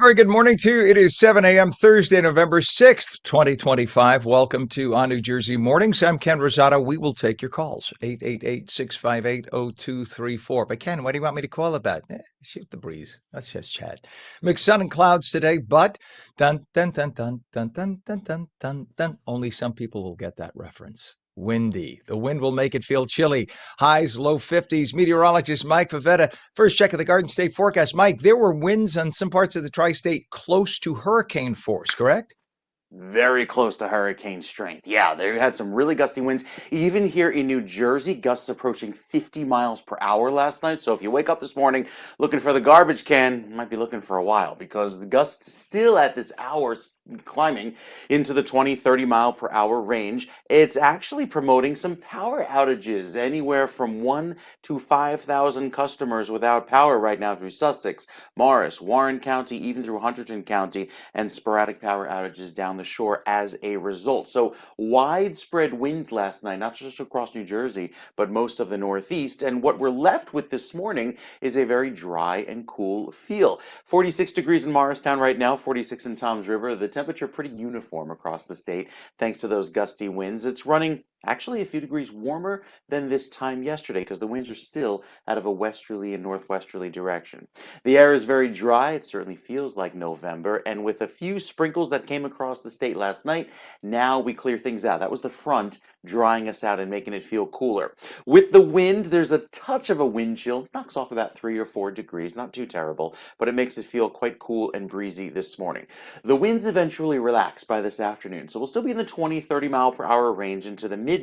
Very good morning to you. It is 7 a.m. Thursday, November 6th, 2025. Welcome to ONNJ Mornings. I'm Ken Rosato. We will take your calls, 888-658-0234. But Ken, what do you want me to call about? Shoot the breeze. Let's just chat. Mixed sun and clouds today, but dun, dun, dun, dun, dun, dun, dun, dun, dun, dun. Only some people will get that reference. Windy. The wind will make it feel chilly. Highs, low 50s. Meteorologist Mike Favetta. First check of the Garden State forecast. Mike, there were winds on some parts of the tri-state close to hurricane force, correct? Very close to hurricane strength. Yeah, they had some really gusty winds. Even here in New Jersey, gusts approaching 50 miles per hour last night. So if you wake up this morning looking for the garbage can, you might be looking for a while because the gusts still at this hour climbing into the 20, 30 mile per hour range. It's actually promoting some power outages, anywhere from 1 to 5,000 customers without power right now through Sussex, Morris, Warren County, even through Hunterdon County, and sporadic power outages down the shore as a result. So widespread winds last night, not just across New Jersey, but most of the Northeast. And what we're left with this morning is a very dry and cool feel. 46 degrees in Morristown right now, 46 in Toms River. The temperature pretty uniform across the state thanks to those gusty winds. It's running actually a few degrees warmer than this time yesterday because the winds are still out of a westerly and northwesterly direction. The air is very dry. It certainly feels like November. And with a few sprinkles that came across the state last night, now we clear things out. That was the front drying us out and making it feel cooler. With the wind, there's a touch of a wind chill. Knocks off about 3 or 4 degrees. Not too terrible, but it makes it feel quite cool and breezy this morning. The winds eventually relax by this afternoon. So we'll still be in the 20, 30 mile per hour range into the midday.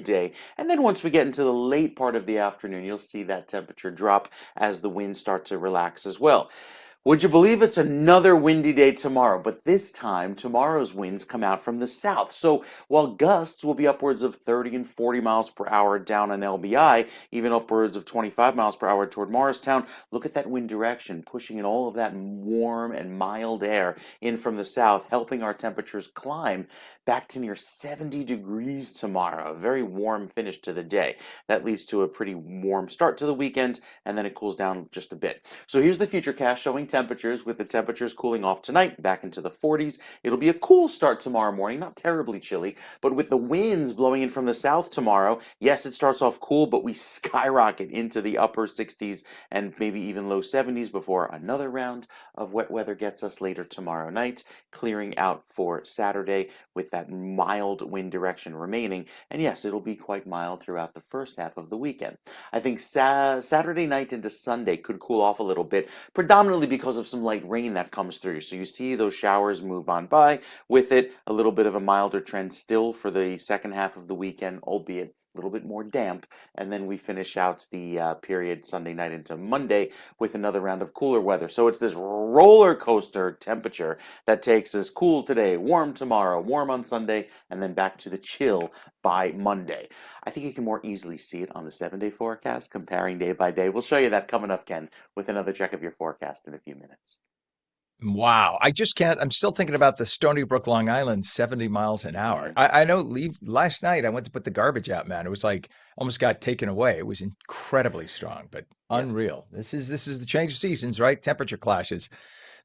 And then once we get into the late part of the afternoon, you'll see that temperature drop as the winds start to relax as well. Would you believe it's another windy day tomorrow? But this time, tomorrow's winds come out from the south. So while gusts will be upwards of 30 and 40 miles per hour down on LBI, even upwards of 25 miles per hour toward Morristown, look at that wind direction, pushing in all of that warm and mild air in from the south, helping our temperatures climb back to near 70 degrees tomorrow. A very warm finish to the day. That leads to a pretty warm start to the weekend, and then it cools down just a bit. So here's the futurecast showing temperatures, with the temperatures cooling off tonight back into the 40s. It'll be a cool start tomorrow morning, not terribly chilly, but with the winds blowing in from the south tomorrow, yes, it starts off cool, but we skyrocket into the upper 60s and maybe even low 70s before another round of wet weather gets us later tomorrow night, clearing out for Saturday with that mild wind direction remaining. And yes, it'll be quite mild throughout the first half of the weekend. I think Saturday night into Sunday could cool off a little bit, predominantly because of some light rain that comes through. So you see those showers move on by. With it, a little bit of a milder trend still for the second half of the weekend, albeit a little bit more damp. And then we finish out the period Sunday night into Monday with another round of cooler weather. So it's this roller coaster temperature that takes us cool today, warm tomorrow, warm on Sunday, and then back to the chill by Monday. I think you can more easily see it on the 7-day forecast, comparing day by day. We'll show you that coming up, Ken, with another check of your forecast in a few minutes. Wow. I just can't. I'm still thinking about the Stony Brook, Long Island, 70 miles an hour. Mhm. I know last night I went to put the garbage out, man. It was like almost got taken away. It was incredibly strong, but Yes, unreal. This is the change of seasons, right? Temperature clashes.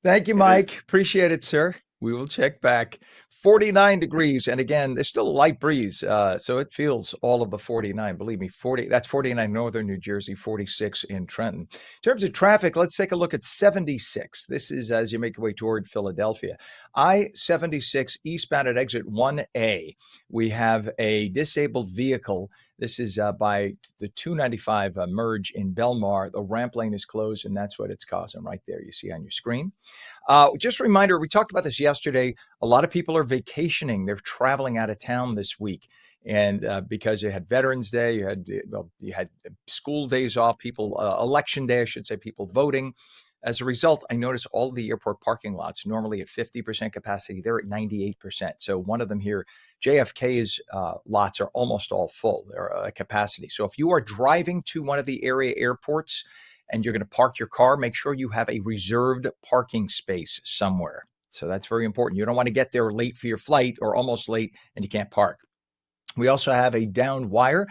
Thank you, it is. Mike. Appreciate it, sir. We will check back. 49 degrees. And again, there's still a light breeze. So it feels all of the 49. Believe me, 40, that's 49 northern New Jersey, 46 in Trenton. In terms of traffic, let's take a look at 76. This is as you make your way toward Philadelphia. I-76 eastbound at exit 1A. We have a disabled vehicle. This is by the 295 merge in Belmar. The ramp lane is closed, and that's what it's causing right there. You see on your screen. Just a reminder, we talked about this yesterday. A lot of people are vacationing. They're traveling out of town this week. And because you had Veterans Day, you had school days off, people, election day, I should say, people voting. As a result, I noticed all of the airport parking lots, normally at 50% capacity, they're at 98%. So one of them here, JFK's lots are almost all full. They're at capacity. So if you are driving to one of the area airports, and you're going to park your car, make sure you have a reserved parking space somewhere. So that's very important. You don't want to get there late for your flight or almost late and you can't park. We also have a downed wire.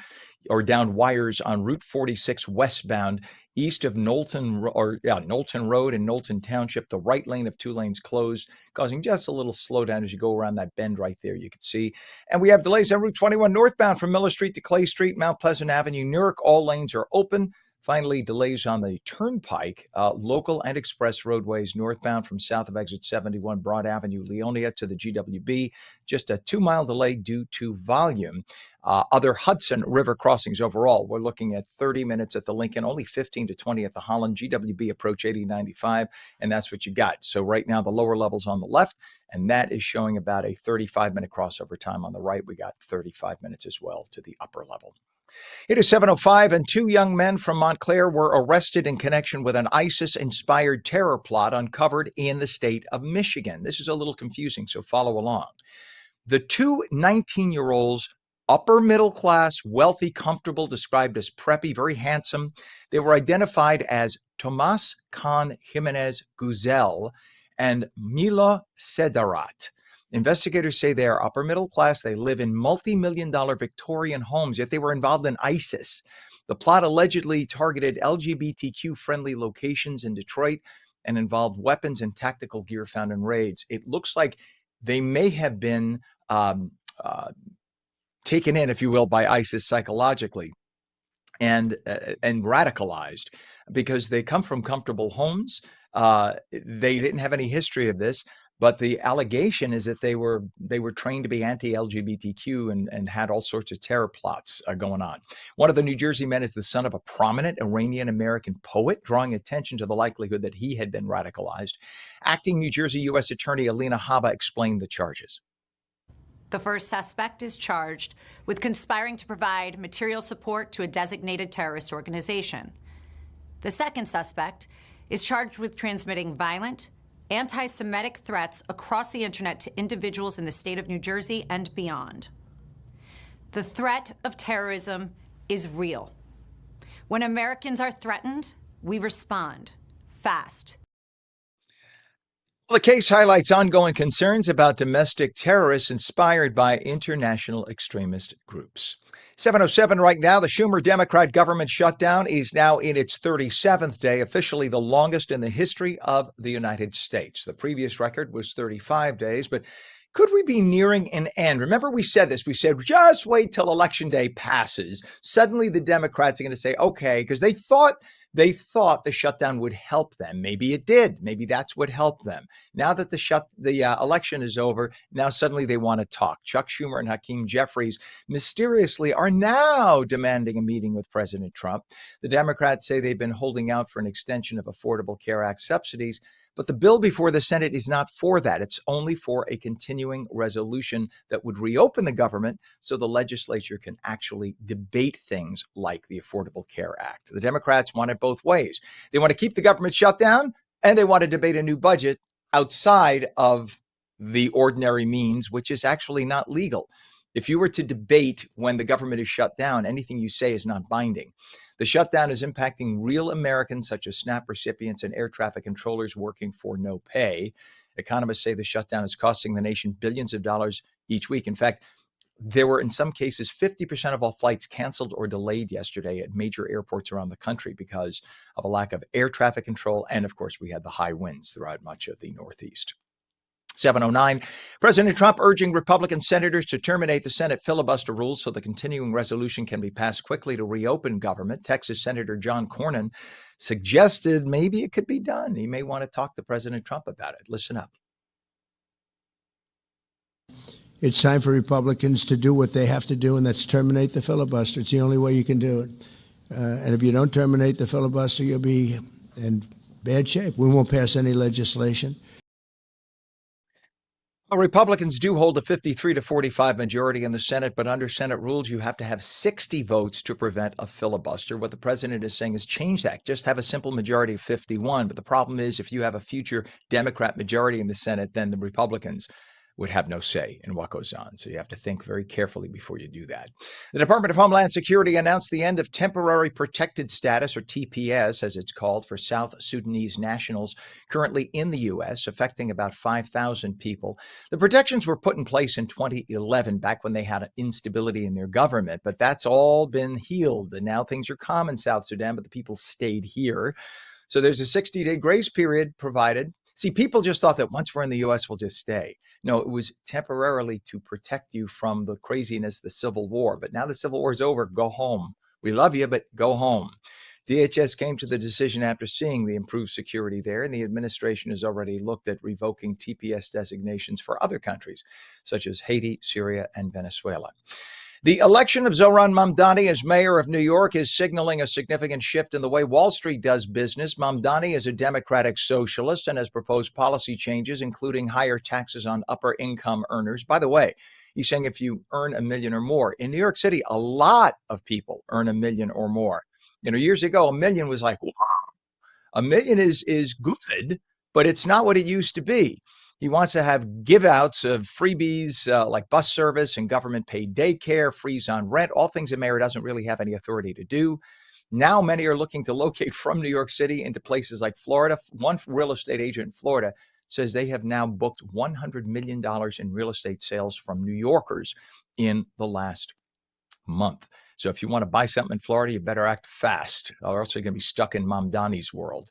or down wires on Route 46 westbound east of Knowlton Road in Knowlton Township. The right lane of two lanes closed, causing just a little slowdown as you go around that bend right there. You can see. And we have delays on Route 21 northbound from Miller Street to Clay Street, Mount Pleasant Avenue, Newark. All lanes are open. Finally, delays on the Turnpike, local and express roadways northbound from south of exit 71 Broad Avenue, Leonia to the GWB. Just a 2-mile delay due to volume. Other Hudson River crossings overall, we're looking at 30 minutes at the Lincoln, only 15 to 20 at the Holland, GWB approach 8095, and that's what you got. So right now, the lower levels on the left, and that is showing about a 35-minute crossover time on the right. We got 35 minutes as well to the upper level. It is 7:05, and two young men from Montclair were arrested in connection with an ISIS-inspired terror plot uncovered in the state of Michigan. This is a little confusing, so follow along. The two 19-year-olds, upper middle class, wealthy, comfortable, described as preppy, very handsome. They were identified as Tomas Khan Jimenez Guzel and Milo Sedarat. Investigators say they are upper middle class. They live in multi-million-dollar Victorian homes, yet they were involved in ISIS. The plot allegedly targeted LGBTQ-friendly locations in Detroit and involved weapons and tactical gear found in raids. It looks like they may have been taken in, if you will, by ISIS psychologically and radicalized because they come from comfortable homes. They didn't have any history of this. But the allegation is that they were trained to be anti-LGBTQ and had all sorts of terror plots going on. One of the New Jersey men is the son of a prominent Iranian-American poet, drawing attention to the likelihood that he had been radicalized. Acting New Jersey U.S. Attorney Alina Habba explained the charges. The first suspect is charged with conspiring to provide material support to a designated terrorist organization. The second suspect is charged with transmitting violent, anti-Semitic threats across the internet to individuals in the state of New Jersey and beyond. The threat of terrorism is real. When Americans are threatened, we respond fast. The case highlights ongoing concerns about domestic terrorists inspired by international extremist groups. 7:07 right now. The Schumer Democrat government shutdown is now in its 37th day, officially the longest in the history of the United States. The previous record was 35 days, but could we be nearing an end? Remember, we said this. We said, just wait till Election Day passes. Suddenly the Democrats are going to say, okay, because they thought the shutdown would help them. Maybe it did. Maybe that's what helped them. Now that the election is over, now suddenly they want to talk. Chuck Schumer and Hakeem Jeffries mysteriously are now demanding a meeting with President Trump. The Democrats say they've been holding out for an extension of Affordable Care Act subsidies, but the bill before the Senate is not for that. It's only for a continuing resolution that would reopen the government so the legislature can actually debate things like the Affordable Care Act. The Democrats want it both ways. They want to keep the government shut down, and they want to debate a new budget outside of the ordinary means, which is actually not legal. If you were to debate when the government is shut down, anything you say is not binding. The shutdown is impacting real Americans, such as SNAP recipients and air traffic controllers working for no pay. Economists say the shutdown is costing the nation billions of dollars each week. In fact, there were, in some cases, 50% of all flights canceled or delayed yesterday at major airports around the country because of a lack of air traffic control. And of course, we had the high winds throughout much of the Northeast. 7:09, President Trump urging Republican senators to terminate the Senate filibuster rules so the continuing resolution can be passed quickly to reopen government. Texas Senator John Cornyn suggested maybe it could be done. He may want to talk to President Trump about it. Listen up. It's time for Republicans to do what they have to do, and that's terminate the filibuster. It's the only way you can do it. And if you don't terminate the filibuster, you'll be in bad shape. We won't pass any legislation. Well, Republicans do hold a 53 to 45 majority in the Senate, but under Senate rules, you have to have 60 votes to prevent a filibuster. What the president is saying is change that. Just have a simple majority of 51. But the problem is if you have a future Democrat majority in the Senate, then the Republicans would have no say in what goes on. So you have to think very carefully before you do that. The Department of Homeland Security announced the end of temporary protected status, or TPS, as it's called, for South Sudanese nationals currently in the U.S., affecting about 5,000 people. The protections were put in place in 2011, back when they had instability in their government, but that's all been healed. And now things are calm in South Sudan, but the people stayed here. So there's a 60-day grace period provided. See, people just thought that once we're in the U.S., we'll just stay. No, it was temporarily to protect you from the craziness, the Civil War. But now the Civil War is over. Go home. We love you, but go home. DHS came to the decision after seeing the improved security there, and the administration has already looked at revoking TPS designations for other countries, such as Haiti, Syria, and Venezuela. The election of Zohran Mamdani as mayor of New York is signaling a significant shift in the way Wall Street does business. Mamdani is a Democratic socialist and has proposed policy changes, including higher taxes on upper income earners. By the way, he's saying if you earn $1 million or more. In New York City, a lot of people earn $1 million or more. Years ago, $1 million was like, wow. $1 million is good, but it's not what it used to be. He wants to have give outs of freebies like bus service and government paid daycare, freeze on rent, all things the mayor doesn't really have any authority to do. Now, many are looking to locate from New York City into places like Florida. One real estate agent in Florida says they have now booked $100 million in real estate sales from New Yorkers in the last month. So if you want to buy something in Florida, you better act fast, or else you're going to be stuck in Mamdani's world.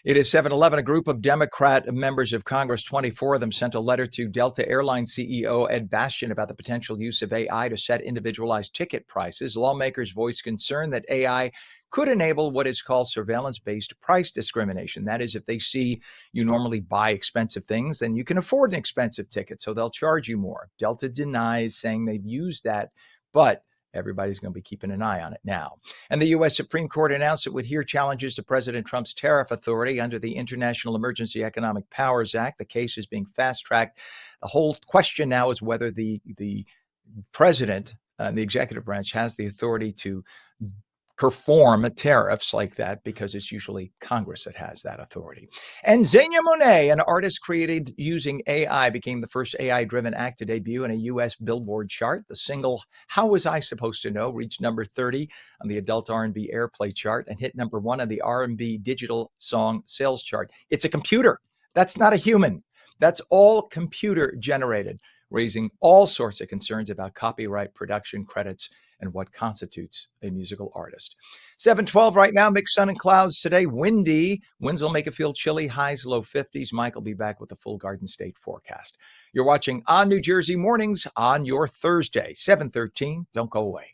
It is 7-Eleven. A group of Democrat members of Congress, 24 of them, sent a letter to Delta Airlines CEO Ed Bastian about the potential use of AI to set individualized ticket prices. Lawmakers voiced concern that AI could enable what is called surveillance-based price discrimination. That is, if they see you normally buy expensive things, then you can afford an expensive ticket, so they'll charge you more. Delta denies, saying they've used that, but everybody's going to be keeping an eye on it now. And the U.S. Supreme Court announced it would hear challenges to President Trump's tariff authority under the International Emergency Economic Powers Act. The case is being fast-tracked. The whole question now is whether the president and the executive branch has the authority to perform tariffs like that, because it's usually Congress that has that authority. And Xenia Monet, an artist created using AI, became the first AI-driven act to debut in a U.S. Billboard chart. The single "How Was I Supposed to Know" reached number 30 on the adult R&B airplay chart and hit number 1 on the R&B digital song sales chart. It's a computer. That's not a human. That's all computer generated, raising all sorts of concerns about copyright, production credits, and what constitutes a musical artist. 7:12 right now, mixed sun and clouds today, windy. Winds will make it feel chilly, highs low 50s. Mike will be back with the full Garden State forecast. You're watching ONNJ Mornings on your Thursday, 7:13. Don't go away.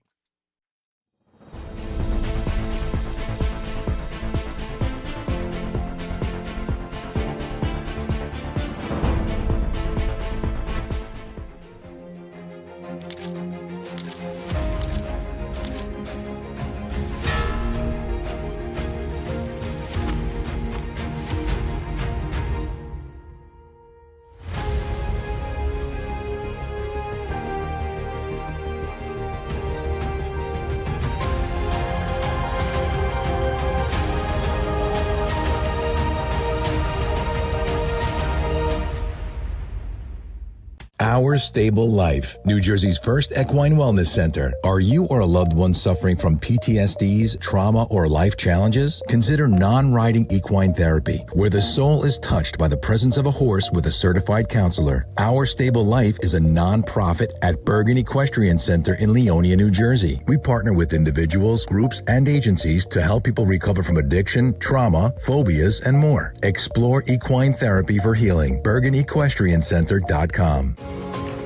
Our Stable Life, New Jersey's first equine wellness center. Are you or a loved one suffering from PTSDs, trauma, or life challenges? Consider non-riding equine therapy, where the soul is touched by the presence of a horse with a certified counselor. Our Stable Life is a non-profit at Bergen Equestrian Center in Leonia, New Jersey. We partner with individuals, groups, and agencies to help people recover from addiction, trauma, phobias, and more. Explore equine therapy for healing. BergenEquestrianCenter.com.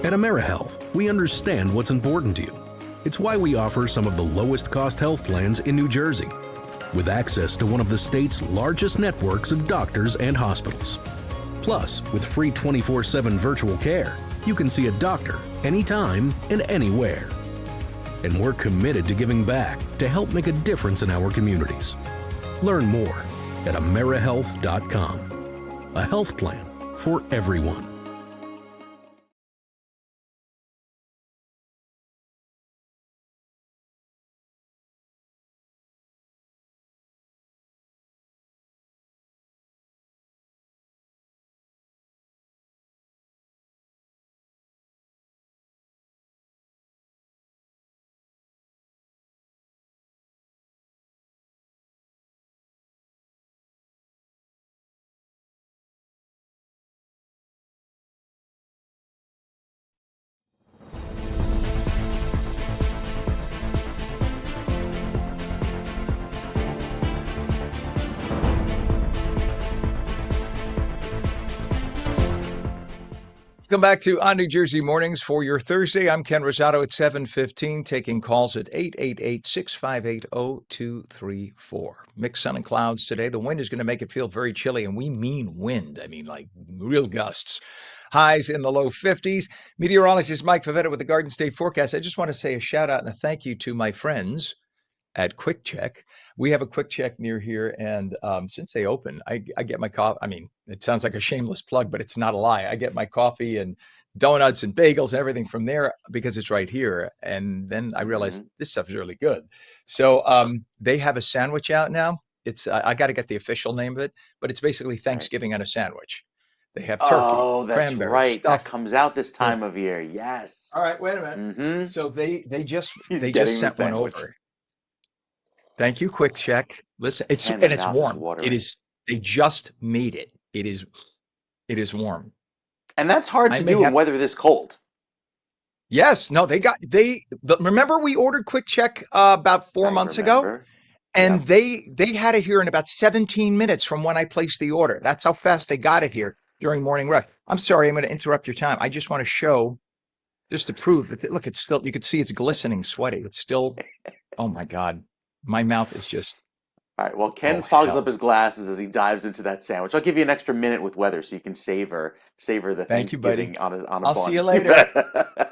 At AmeriHealth, we understand what's important to you. It's why we offer some of the lowest cost health plans in New Jersey, with access to one of the state's largest networks of doctors and hospitals. Plus, with free 24/7 virtual care, you can see a doctor anytime and anywhere. And we're committed to giving back to help make a difference in our communities. Learn more at AmeriHealth.com. A health plan for everyone. Welcome back to ONNJ Mornings for your Thursday. I'm Ken Rosato at 7:15, taking calls at 888-658-0234. Mixed sun and clouds today. The wind is going to make it feel very chilly, and we mean wind. I mean, like real gusts. Highs in the low 50s. Meteorologist Mike Favetta with the Garden State forecast. I just want to say a shout out and a thank you to my friends at Quick Check. We have a Quick Check near here, and since they open, I get my coffee. I mean, it sounds like a shameless plug, but it's not a lie. I get my coffee and donuts and bagels and everything from there because it's right here. And then I realized this stuff is really good. So they have a sandwich out now. It's I got to get the official name of it, but it's basically Thanksgiving on a sandwich. They have turkey, Oh, that's cranberry, right. That stuff. comes out this Yeah. time of year. Yes. All right, wait a minute. Mm-hmm. So they just He's they getting just the sent one sandwich. over. Thank you, Quick Check. Listen, it's Ken, and my it's mouth is warm. It watering. is. They just made it. It is warm. And that's hard I to may do in have. weather this cold. Yes, no, remember we ordered Quick Check about 4 months ago, Remember. and Yep. they had it here in about 17 minutes from when I placed the order. That's how fast they got it here during morning rush. I'm sorry, I'm going to interrupt your time. I just want to show, just to prove that. Look, it's still. You could see it's glistening, sweaty. It's still. Oh my God, my mouth is just. All right. Well, Ken Oh fogs up hell. his glasses as he dives into that sandwich. I'll give you an extra minute with weather so you can savor the Thank you, buddy. Thanksgiving on a I'll see you bun. You later. bet.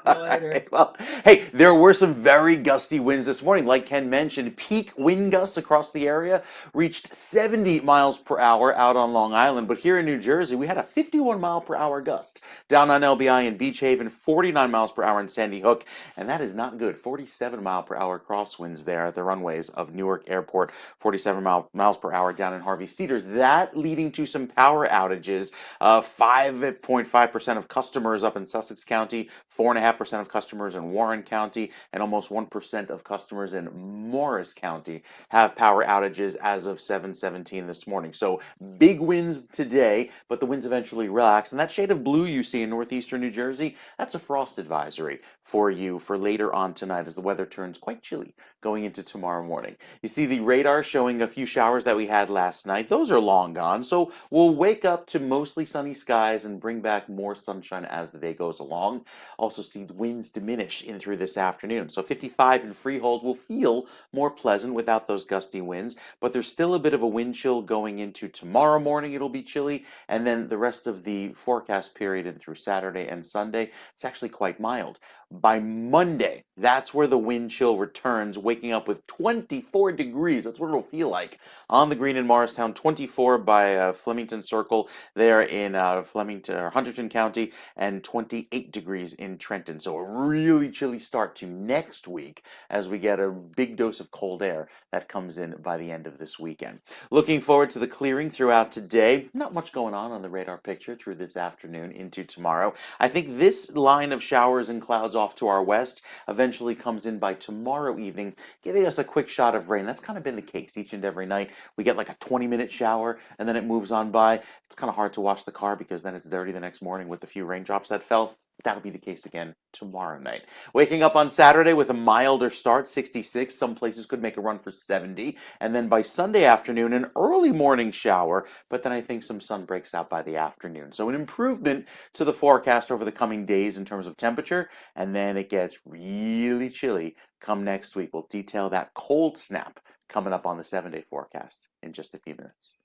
See you later. Well, hey, there were some very gusty winds this morning. Like Ken mentioned, peak wind gusts across the area reached 70 miles per hour out on Long Island. But here in New Jersey, we had a 51 mile per hour gust. Down on LBI in Beach Haven, 49 miles per hour in Sandy Hook. And that is not good. 47 mile per hour crosswinds there at the runways of Newark Airport. 47 miles per hour down in Harvey Cedars. That leading to some power outages. 5.5% of customers up in Sussex County, 4.5% of customers in Warren County, and almost 1% of customers in Morris County have power outages as of 7:17 this morning. So big winds today, but the winds eventually relax. And that shade of blue you see in northeastern New Jersey, that's a frost advisory for you for later on tonight as the weather turns quite chilly going into tomorrow morning. You see the radar showing a few showers that we had last night. Those are long gone, so we'll wake up to mostly sunny skies and bring back more sunshine as the day goes along. Also see the winds diminish in through this afternoon. So 55 in Freehold will feel more pleasant without those gusty winds, but there's still a bit of a wind chill going into tomorrow morning. It'll be chilly, and then the rest of the forecast period and through Saturday and Sunday, it's actually quite mild. By Monday, that's where the wind chill returns, waking up with 24 degrees. That's what it'll feel like on the green in Morristown, 24 by Flemington Circle there in Flemington or Huntington County, and 28 degrees in Trenton. So a really chilly start to next week as we get a big dose of cold air that comes in by the end of this weekend. Looking forward to the clearing throughout today. Not much going on the radar picture through this afternoon into tomorrow. I think this line of showers and clouds off to our west eventually comes in by tomorrow evening, giving us a quick shot of rain. That's kind of been the case each and every night. We get like a 20-minute shower and then it moves on by. It's kind of hard to wash the car because then it's dirty the next morning with the few raindrops that fell. That'll be the case again tomorrow night. Waking up on Saturday with a milder start, 66. Some places could make a run for 70. And then by Sunday afternoon, an early morning shower, but then I think some sun breaks out by the afternoon. So an improvement to the forecast over the coming days in terms of temperature. And then it gets really chilly come next week. We'll detail that cold snap coming up on the 7-day forecast in just a few minutes.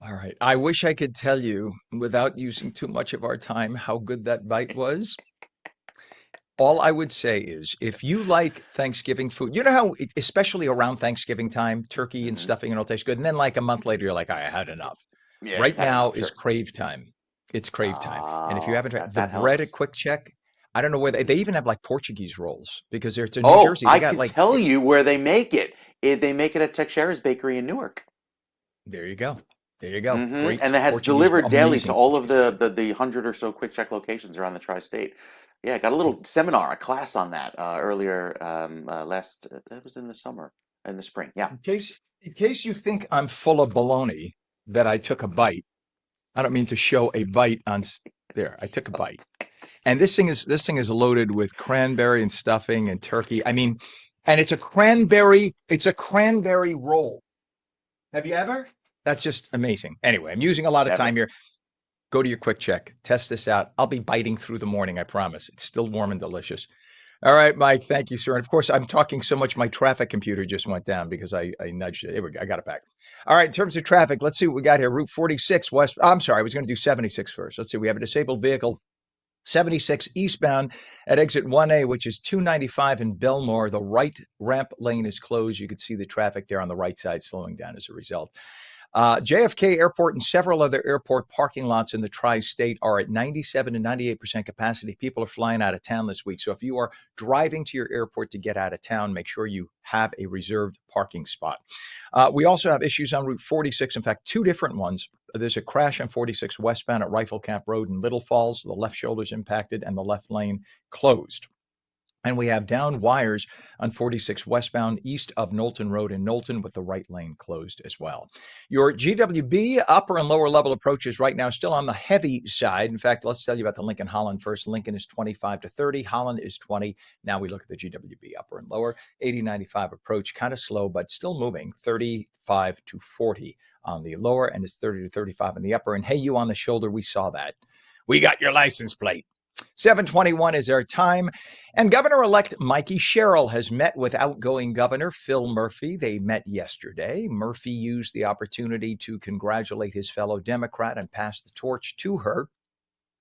All right. I wish I could tell you without using too much of our time how good that bite was. All I would say is if you like Thanksgiving food, you know how, especially around Thanksgiving time, turkey and stuffing and all tastes good. And then like a month later, you're like, I had enough. Yeah, Right you've had now enough, is sure. crave time. It's crave time. And if you Oh, haven't tried the that bread at helps. Quick Check, I don't know where they even have like Portuguese rolls because it's in New Oh, Jersey. They I got could like, tell you where they make it. They make it at Teixeira's Bakery in Newark. there you go. There you go. Great And that's Portuguese, delivered daily to amazing all of Portuguese bread. the 100 or so Quick Check locations around the tri-state. Yeah, I got a little seminar, a class on that earlier that was in the summer, in the spring. Yeah. In case you think I'm full of baloney that I took a bite, I don't mean to show a bite on there. I took a bite. And this thing is loaded with cranberry and stuffing and turkey. I mean, and it's a cranberry roll. Have you ever? That's just amazing. Anyway, I'm using a lot of Never. time here. Go to your quick check. Test this out. I'll be biting through the morning, I promise. It's still warm and delicious. All right, Mike. Thank you, sir. And of course, I'm talking so much, my traffic computer just went down because I nudged it. Here we go. I got it back. All right. In terms of traffic, let's see what we got here. Route 46 west. I'm sorry. I was going to do 76 first. Let's see. We have a disabled vehicle 76 eastbound at exit 1A, which is 295 in Belmore. The right ramp lane is closed. You can see the traffic there on the right side slowing down as a result. JFK Airport and several other airport parking lots in the tri-state are at 97 to 98% capacity. People are flying out of town this week. So if you are driving to your airport to get out of town, make sure you have a reserved parking spot. We also have issues on Route 46. In fact, two different ones. There's a crash on 46 westbound at Rifle Camp Road in Little Falls. The left shoulder is impacted and the left lane closed. And we have down wires on 46 westbound east of Knowlton Road in Knowlton with the right lane closed as well. Your GWB upper and lower level approaches right now still on the heavy side. In fact, let's tell you about the Lincoln Holland first. Lincoln is 25 to 30. Holland is 20. Now we look at the GWB upper and lower. 80-95 approach, kind of slow, but still moving. 35 to 40 on the lower, and it's 30 to 35 on the upper. And hey, you on the shoulder, we saw that. We got your license plate. 7:21 is our time. And Governor-elect Mikey Sherrill has met with outgoing Governor Phil Murphy. They met yesterday. Murphy used the opportunity to congratulate his fellow Democrat and pass the torch to her.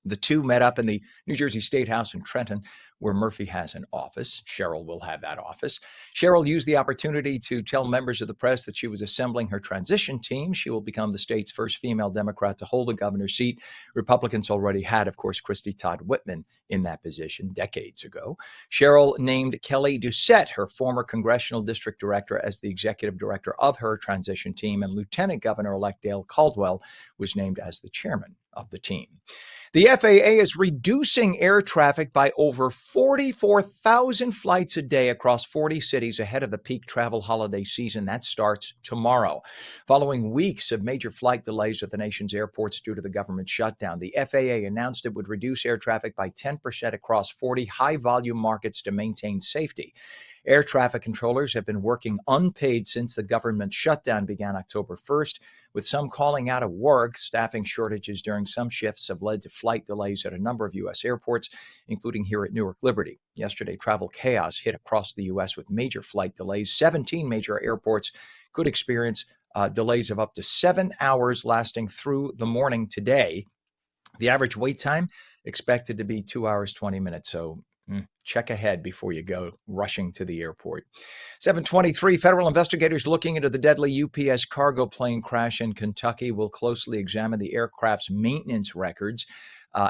The two met up in the New Jersey State House in Trenton, where Murphy has an office. Sherrill will have that office. Sherrill used the opportunity to tell members of the press that she was assembling her transition team. She will become the state's first female Democrat to hold a governor's seat. Republicans already had, of course, Christy Todd Whitman in that position decades ago. Sherrill named Kelly Doucette, her former congressional district director, as the executive director of her transition team, and Lieutenant Governor-elect Dale Caldwell was named as the chairman of the team. The FAA is reducing air traffic by over 44,000 flights a day across 40 cities ahead of the peak travel holiday season. That starts tomorrow. Following weeks of major flight delays at the nation's airports due to the government shutdown, the FAA announced it would reduce air traffic by 10% across 40 high-volume markets to maintain safety. Air traffic controllers have been working unpaid since the government shutdown began October 1st, with some calling out of work. Staffing shortages during some shifts have led to flight delays at a number of U.S. airports, including here at Newark Liberty. Yesterday, travel chaos hit across the U.S. with major flight delays. 17 major airports could experience delays of up to 7 hours lasting through the morning today. The average wait time expected to be 2 hours, 20 minutes. So check ahead before you go rushing to the airport. 7:23, federal investigators looking into the deadly UPS cargo plane crash in Kentucky will closely examine the aircraft's maintenance records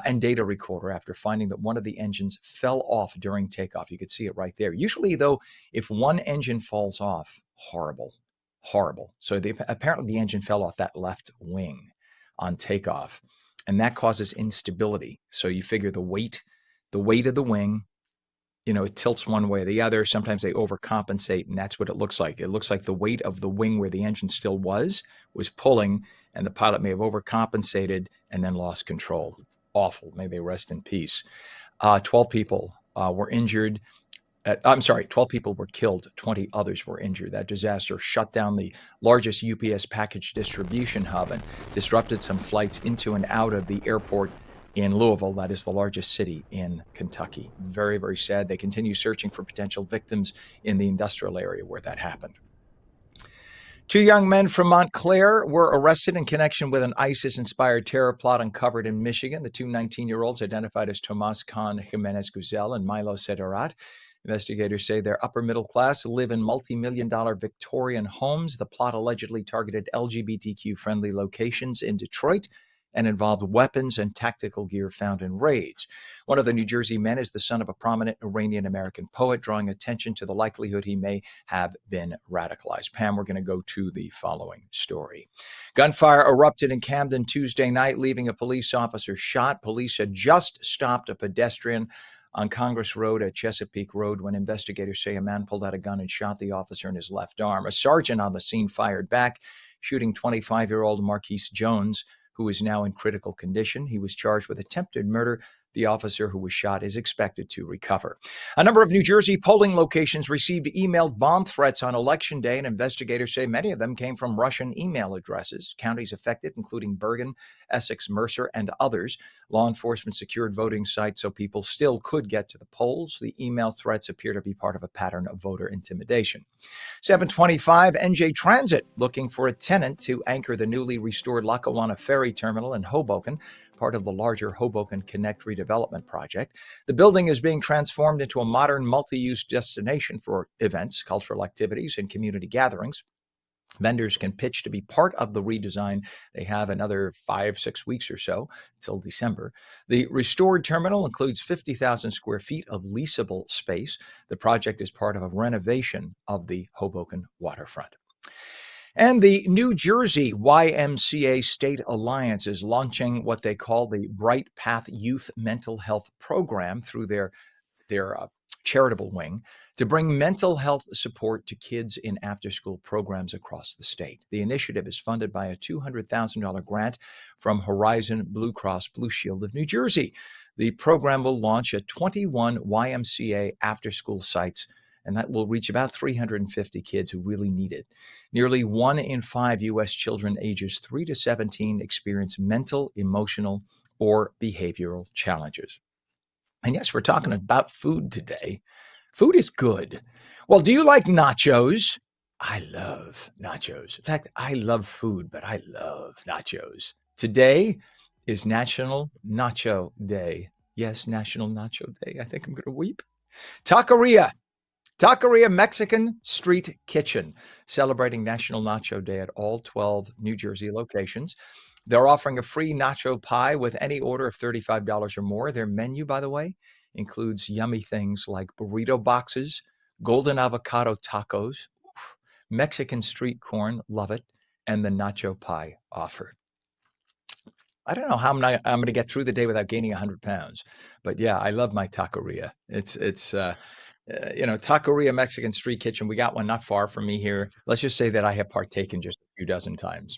and data recorder after finding that one of the engines fell off during takeoff. You could see it right there. Usually, though, if one engine falls off, horrible. So apparently the engine fell off that left wing on takeoff, and that causes instability. So you figure the weight of the wing, it tilts one way or the other. Sometimes they overcompensate, and that's what it looks like. It looks like the weight of the wing where the engine still was pulling, and the pilot may have overcompensated and then lost control. Awful. May they rest in peace. 12 people were injured. 12 people were killed. 20 others were injured. That disaster shut down the largest UPS package distribution hub and disrupted some flights into and out of the airport in Louisville. That is the largest city in Kentucky. Very, very sad. They continue searching for potential victims in the industrial area where that happened. Two young men from Montclair were arrested in connection with an ISIS-inspired terror plot uncovered in Michigan. The two 19-year-olds identified as Tomas Khan Jimenez Guzel and Milo Sedarat. Investigators say they're upper middle class, live in multi-million-dollar Victorian homes. The plot allegedly targeted LGBTQ-friendly locations in Detroit and involved weapons and tactical gear found in raids. One of the New Jersey men is the son of a prominent Iranian-American poet, drawing attention to the likelihood he may have been radicalized. Pam, we're going to go to the following story. Gunfire erupted in Camden Tuesday night, leaving a police officer shot. Police had just stopped a pedestrian on Congress Road at Chesapeake Road when investigators say a man pulled out a gun and shot the officer in his left arm. A sergeant on the scene fired back, shooting 25-year-old Marquise Jones, who is now in critical condition. He was charged with attempted murder. The officer who was shot is expected to recover. A number of New Jersey polling locations received emailed bomb threats on Election Day, and investigators say many of them came from Russian email addresses. Counties affected, including Bergen, Essex, Mercer, and others. Law enforcement secured voting sites so people still could get to the polls. The email threats appear to be part of a pattern of voter intimidation. 725 NJ Transit looking for a tenant to anchor the newly restored Lackawanna Ferry Terminal in Hoboken, part of the larger Hoboken Connect redevelopment project. The building is being transformed into a modern multi-use destination for events, cultural activities, and community gatherings. Vendors can pitch to be part of the redesign. They have another 5-6 weeks or so until December. The restored terminal includes 50,000 square feet of leasable space. The project is part of a renovation of the Hoboken waterfront. And the New Jersey YMCA State Alliance is launching what they call the Bright Path Youth Mental Health Program through their charitable wing to bring mental health support to kids in after-school programs across the state. The initiative is funded by a $200,000 grant from Horizon Blue Cross Blue Shield of New Jersey. The program will launch at 21 YMCA after-school sites, and that will reach about 350 kids who really need it. Nearly 1 in 5 U.S. children ages 3 to 17 experience mental, emotional, or behavioral challenges. And yes, we're talking about food today. Food is good. Well, do you like nachos? I love nachos. In fact, I love food, but I love nachos. Today is National Nacho Day. Yes, National Nacho Day. I think I'm going to weep. Taqueria. Taqueria Mexican Street Kitchen, celebrating National Nacho Day at all 12 New Jersey locations. They're offering a free nacho pie with any order of $35 or more. Their menu, by the way, includes yummy things like burrito boxes, golden avocado tacos, Mexican street corn, love it, and the nacho pie offer. I don't know how I'm going to get through the day without gaining 100 pounds, but yeah, I love my taqueria. It's Taqueria Mexican Street Kitchen. We got one not far from me here. Let's just say that I have partaken just a few dozen times.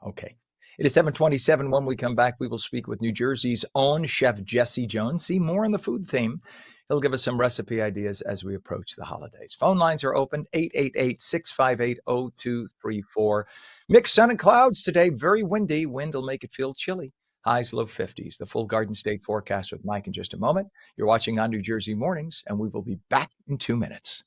Okay. It is 7:27. When we come back, we will speak with New Jersey's own Chef Jesse Jones. See more on the food theme. He'll give us some recipe ideas as we approach the holidays. Phone lines are open, 888-658-0234. Mixed sun and clouds today, very windy. Wind will make it feel chilly. Highs low 50s. The full Garden State forecast with Mike in just a moment. You're watching ONNJ Jersey Mornings, and we will be back in 2 minutes.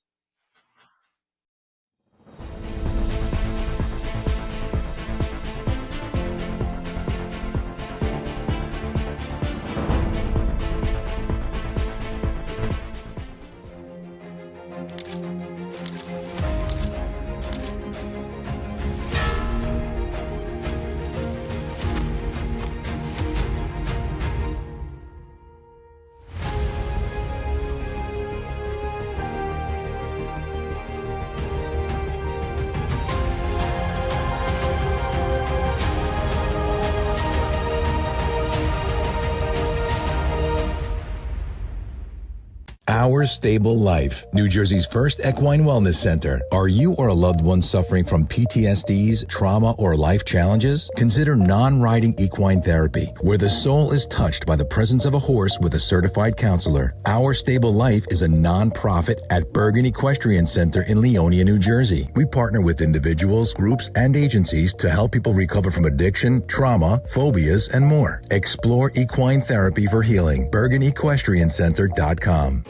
Our Stable Life, New Jersey's first equine wellness center. Are you or a loved one suffering from PTSDs, trauma, or life challenges? Consider non-riding equine therapy, where the soul is touched by the presence of a horse with a certified counselor. Our Stable Life is a non-profit at Bergen Equestrian Center in Leonia, New Jersey. We partner with individuals, groups, and agencies to help people recover from addiction, trauma, phobias, and more. Explore equine therapy for healing. BergenEquestrianCenter.com.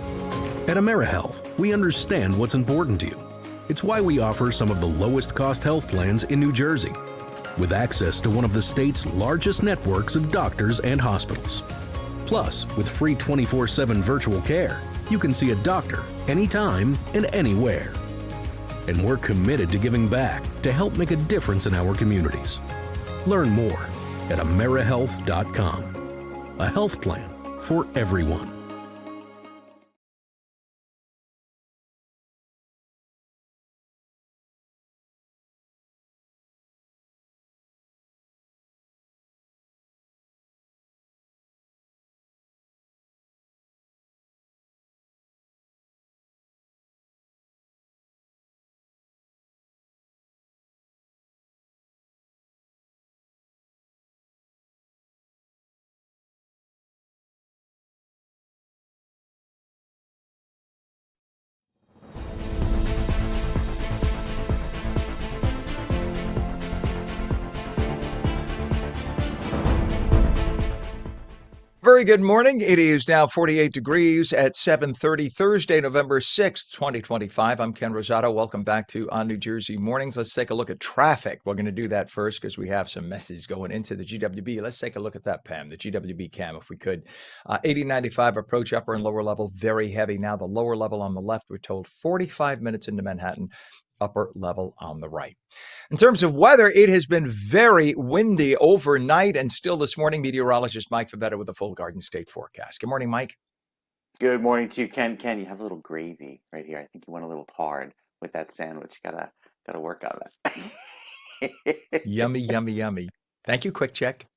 At AmeriHealth, we understand what's important to you. It's why we offer some of the lowest cost health plans in New Jersey, with access to one of the state's largest networks of doctors and hospitals. Plus, with free 24/7 virtual care, you can see a doctor anytime and anywhere. And we're committed to giving back to help make a difference in our communities. Learn more at AmeriHealth.com. A health plan for everyone. very good morning. It is now 48 degrees at 7:30 Thursday, November 6th, 2025. I'm Ken Rosato. Welcome back to On New Jersey Mornings. Let's take a look at traffic. We're going to do that first because we have some messes going into the GWB. Let's take a look at that, Pam, the GWB cam, if we could. 8095 approach upper and lower level, very heavy. Now the lower level on the left, we're told 45 minutes into Manhattan, upper level on the right. In terms of weather, it has been very windy overnight and still this morning. Meteorologist Mike Favetta with a full Garden State forecast. Good morning, Mike. Good morning to you, Ken. Ken, you have a little gravy right here. I think you went a little hard with that sandwich. Gotta work on that. Yummy, yummy, yummy. Thank you, Quick Check.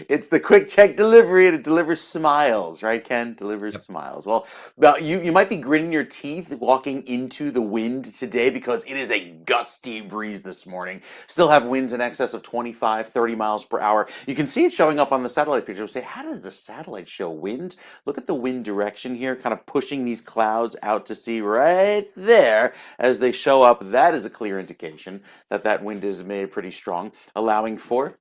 It's the quick check delivery, and it delivers smiles, right, Ken? Delivers Yep. smiles. Well, you might be gritting your teeth walking into the wind today because it is a gusty breeze this morning. Still have winds in excess of 25, 30 miles per hour. You can see it showing up on the satellite picture. We'll say, how does the satellite show wind? Look at the wind direction here, kind of pushing these clouds out to sea right there as they show up. That is a clear indication that that wind is made pretty strong, allowing for,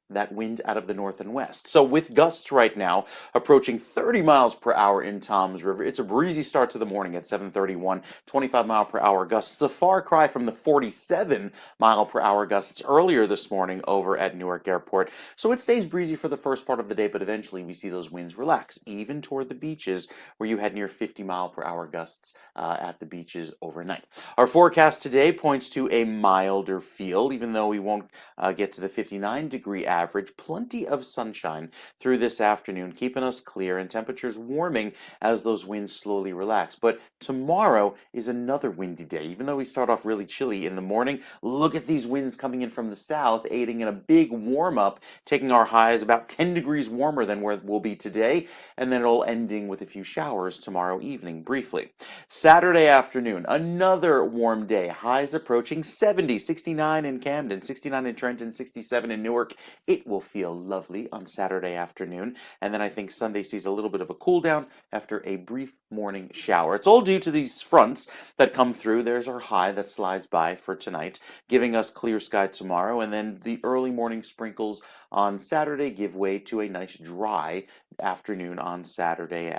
that wind out of the north and west. So with gusts right now approaching 30 miles per hour in Toms River, it's a breezy start to the morning at 7:31, 25 mile per hour gusts. It's a far cry from the 47 mile per hour gusts earlier this morning over at Newark Airport. So it stays breezy for the first part of the day, but eventually we see those winds relax, even toward the beaches where you had near 50 mile per hour gusts at the beaches overnight. Our forecast today points to a milder feel, even though we won't get to the 59-degree average. Plenty of sunshine through this afternoon, keeping us clear and temperatures warming as those winds slowly relax. But tomorrow is another windy day. Even though we start off really chilly in the morning, look at these winds coming in from the south, aiding in a big warm up, taking our highs about 10 degrees warmer than where we'll be today, and then it'll ending with a few showers tomorrow evening briefly. Saturday afternoon, another warm day, highs approaching 70, 69 in Camden, 69 in Trenton, 67 in Newark. It will feel lovely on Saturday afternoon, and then I think Sunday sees a little bit of a cool down after a brief morning shower. It's all due to these fronts that come through. There's our high that slides by for tonight, giving us clear sky tomorrow, and then the early morning sprinkles on Saturday give way to a nice dry afternoon on Saturday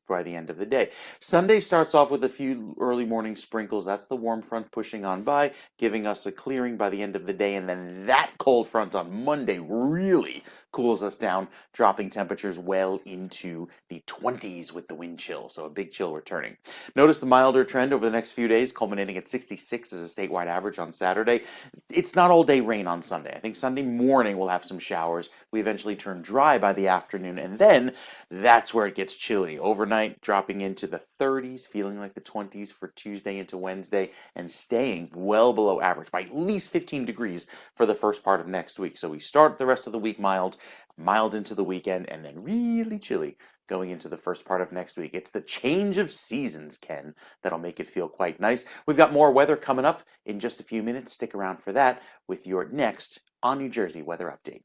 by the end of the day. Sunday starts off with a few early morning sprinkles. That's the warm front pushing on by, giving us a clearing by the end of the day, and then that cold front on Monday really cools us down, dropping temperatures well into the 20s with the wind chill, so a big chill returning. Notice the milder trend over the next few days, culminating at 66 as a statewide average on Saturday. It's not all day rain on Sunday. I think Sunday morning we'll have some showers. We eventually turn dry by the afternoon, and then that's where it gets chilly. Overnight, dropping into the 30s, feeling like the 20s for Tuesday into Wednesday, and staying well below average by at least 15 degrees for the first part of next week. So we start the rest of the week mild into the weekend, and then really chilly going into the first part of next week. It's the change of seasons, Ken, that'll make it feel quite nice. We've got more weather coming up in just a few minutes. Stick around for that with your next On New Jersey weather update.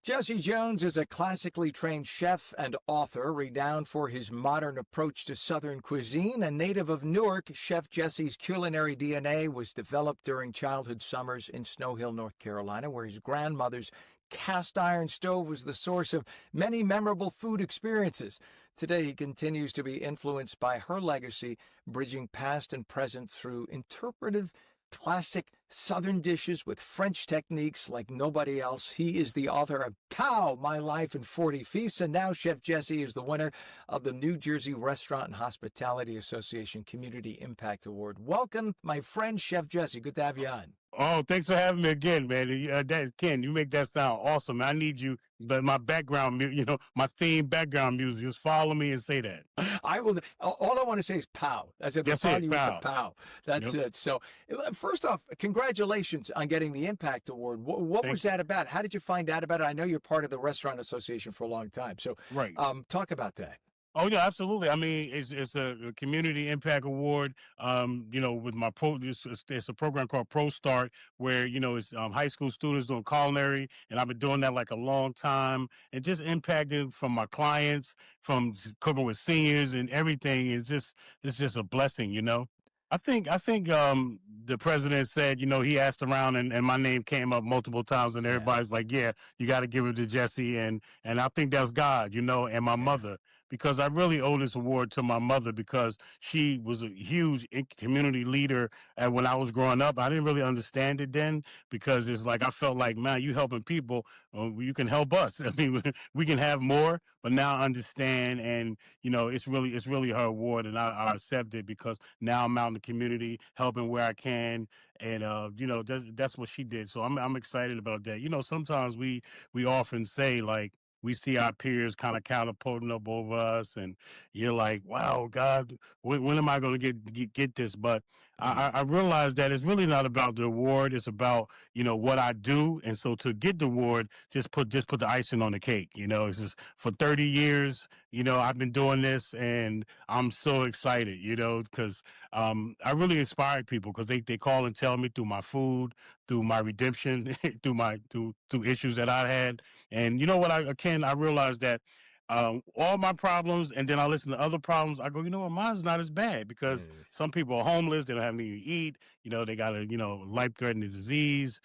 Jesse Jones is a classically trained chef and author, renowned for his modern approach to Southern cuisine. And native of Newark, Chef Jesse's culinary DNA was developed during childhood summers in Snow Hill, North Carolina, where his grandmother's cast iron stove was the source of many memorable food experiences. Today, he continues to be influenced by her legacy, bridging past and present through interpretive classic Southern dishes with French techniques like nobody else. He is the author of Pow! My Life in 40 Feasts, and now Chef Jesse is the winner of the New Jersey Restaurant and Hospitality Association Community Impact Award. Welcome, my friend, Chef Jesse. Good to have you on. Oh, thanks for having me again, man. Ken, you make that sound awesome. I need you, but my background, my theme background music, just follow me and say that. I will. All I want to say is pow. That's it. That's Follow it, you with the pow. pow. That's Yep. it. So, first off, congratulations on getting the Impact Award. What was that about? How did you find out about it? I know you're part of the Restaurant Association for a long time. So, Right. Talk about that. Oh yeah, absolutely. I mean, it's a community impact award. With my it's a program called Pro Start where it's high school students doing culinary, and I've been doing that like a long time, and just impacting from my clients, from cooking with seniors and everything. It's just a blessing. I think the president said, he asked around and my name came up multiple times and Yeah. everybody's like, yeah, you got to give it to Jesse. And I think that's God, and my mother, because I really owe this award to my mother because she was a huge community leader. And when I was growing up, I didn't really understand it then because it's like, I felt like, man, you helping people, you can help us. I mean, we can have more, but now I understand. And, it's really her award and I accept it because now I'm out in the community helping where I can, and that's what she did. So I'm excited about that. Sometimes we often say like we see our peers kind of catapulting up over us, and you're like, wow, God, when am I going to get this? But I realize that it's really not about the award. It's about what I do, and so to get the award, just put the icing on the cake. It's just for 30 years. I've been doing this, and I'm so excited. Because I really inspire people because they call and tell me through my food, through my redemption, through issues that I had. And you know what, I realized that all my problems, and then I listen to other problems. I go, mine's not as bad because some people are homeless, they don't have anything to eat. They got a life-threatening disease.